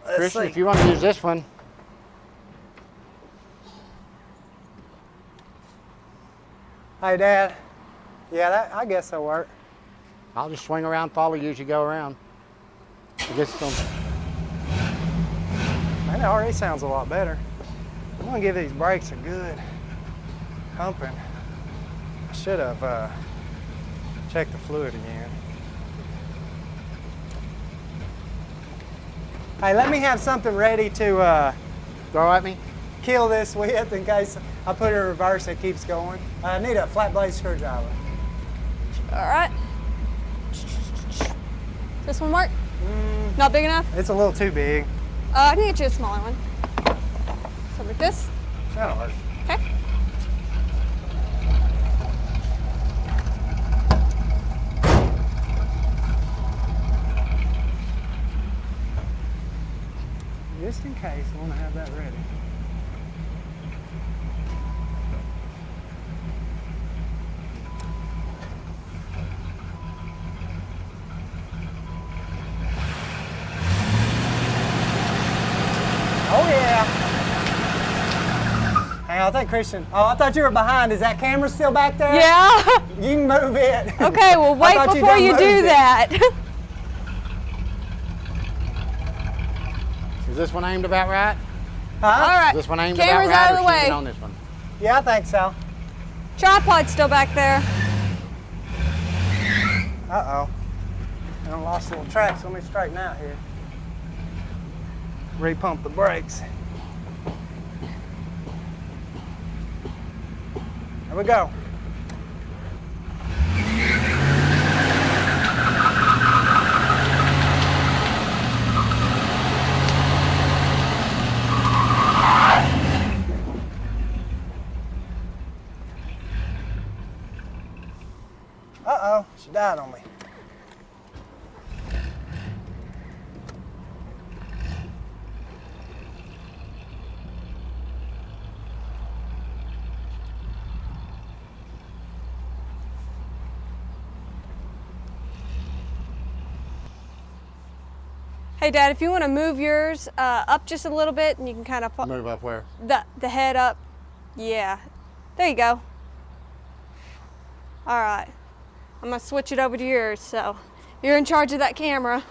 Let's Christian, see. if you want to use this one. Hey, Dad. Yeah, I guess that'll work. I'll just swing around, follow you as you go around. I guess it's on. Man, it already sounds a lot better. I'm gonna give these brakes a good pumping. I should have checked the fluid again. Hey, let me have something ready to Throw at me? kill this with in case I put it in reverse, it keeps going. I need a flat blade screwdriver. All right. This one work? Not big enough? It's a little too big. I can get you a smaller one. So like this. That'll work. Okay. Just in case, I want to have that ready. Oh yeah. Hey, I think Christian. Oh, I thought you were behind. Is that camera still back there? Yeah. You can move it. Okay, well I wait thought before done you moved do it. that. Is this one aimed about right? Huh? All right. Is this one aimed Camera's about right? out of the or should we way. get on this one? Yeah, I think so. Tripod's still back there. Uh-oh. I lost a little track, so let me straighten out here. Repump the brakes. There we go. Uh-oh, she died on me. Hey, Dad, if you want to move yours up just a little bit, and you can kind of Move up where? the head up. Yeah, there you go. All right, I'm gonna switch it over to yours. So you're in charge of that camera.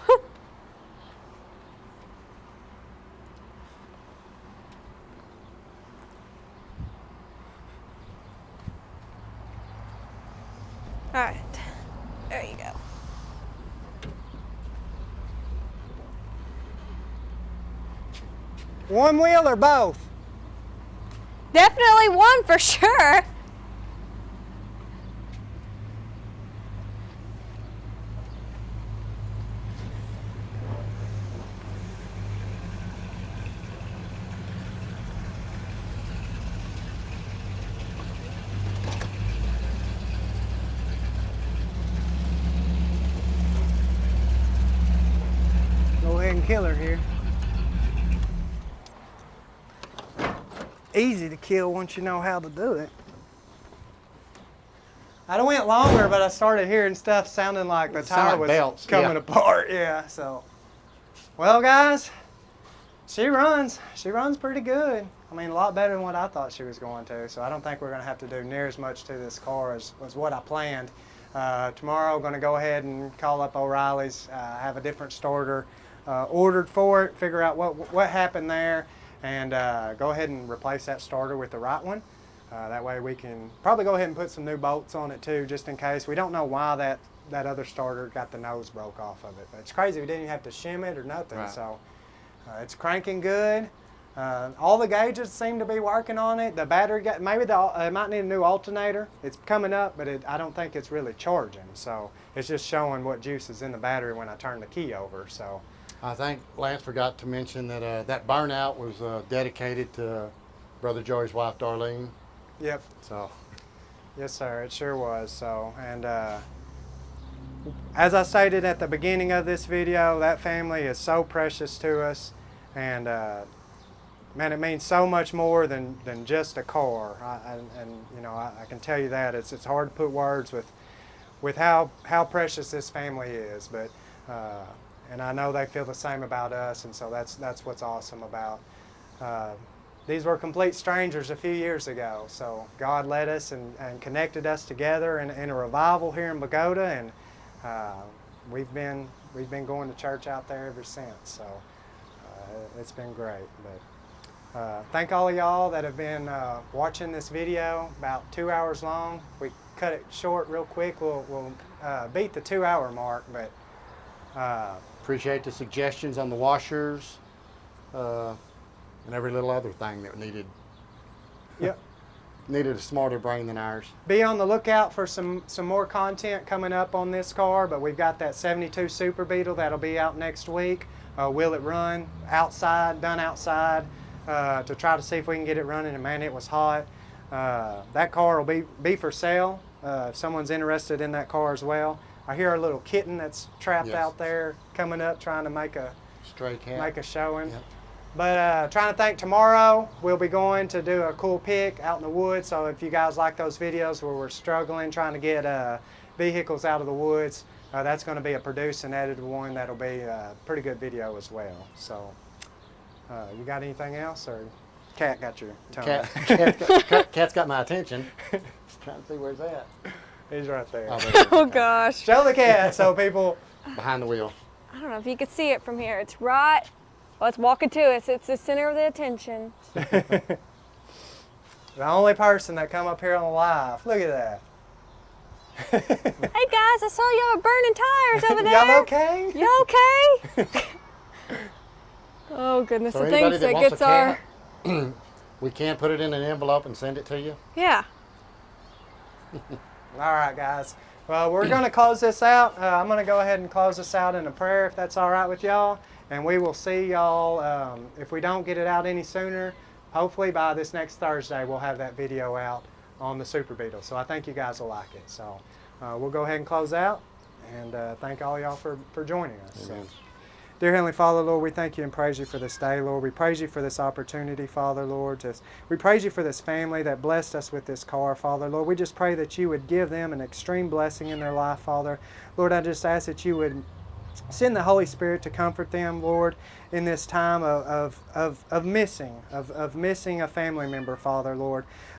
All right, there you go. One wheel or both? Definitely one for sure. Go ahead and kill her here. Easy to kill once you know how to do it. I went longer, but I started hearing stuff sounding like the tire was belts, coming yeah. apart. Yeah, so. Well, guys, she runs pretty good. I mean, a lot better than what I thought she was going to. So I don't think we're going to have to do near as much to this car as what I planned. Tomorrow, I'm going to go ahead and call up O'Reilly's, have a different starter ordered for it, figure out what happened there, and go ahead and replace that starter with the right one. That way we can probably go ahead and put some new bolts on it too, just in case. We don't know why that other starter got the nose broke off of it, but it's crazy we didn't even have to shim it or nothing. Right. So it's cranking good. All the gauges seem to be working on it. The battery maybe it might need a new alternator. It's coming up, but I don't think it's really charging. So it's just showing what juice is in the battery when I turn the key over. So I think Lance forgot to mention that that burnout was dedicated to Brother Joey's wife, Darlene. yep. So Yes, sir, it sure was. So, and as I stated at the beginning of this video, that family is so precious to us, and man, it means so much more than just a car. And you know, I can tell you that it's hard to put words with how precious this family is, but and I know they feel the same about us, and so that's what's awesome about. These were complete strangers a few years ago, so God led us and connected us together in a revival here in Bogata, and we've been going to church out there ever since. So it's been great. But thank all of y'all that have been watching this video, about 2 hours long. We cut it short real quick. We'll beat the 2 hour mark, but appreciate the suggestions on the washers. And every little other thing that needed a smarter brain than ours. Be on the lookout for some more content coming up on this car, but we've got that 72 Super Beetle that'll be out next week. Will it run outside, done outside, to try to see if we can get it running, and man, it was hot. That car will be for sale if someone's interested in that car as well. I hear a little kitten that's trapped out there coming up trying to make a stray cat, make a showing. Yep. But trying to think, tomorrow we'll be going to do a cool pick out in the woods. So if you guys like those videos where we're struggling trying to get vehicles out of the woods, that's going to be a produced and edited one. That'll be a pretty good video as well. So you got anything else, or Cat got your tongue? Cat's got my attention. Trying to see where's that. He's right there. Oh gosh. Show the cat so people. Behind the wheel. I don't know if you could see it from here. It's right. Well, it's walking to us. It's the center of the attention. The only person that come up here on the live. Look at that. Hey guys, I saw y'all burning tires over there. Y'all okay? Y'all okay? Oh goodness, So the things that wants gets a our. cat, we can put it in an envelope and send it to you. Yeah. All right, guys. Well, we're going to close this out. I'm going to go ahead and close this out in a prayer, if that's all right with y'all. And we will see y'all, if we don't get it out any sooner, hopefully by this next Thursday, we'll have that video out on the Super Beetle. So I think you guys will like it. So we'll go ahead and close out. And thank all y'all for joining us. Amen. Dear Heavenly Father, Lord, we thank you and praise you for this day, Lord. We praise you for this opportunity, Father, Lord. We praise you for this family that blessed us with this car, Father. Lord, we just pray that you would give them an extreme blessing in their life, Father. Lord, I just ask that you would Send the Holy Spirit to comfort them, Lord, in this time of missing a family member, Father, Lord.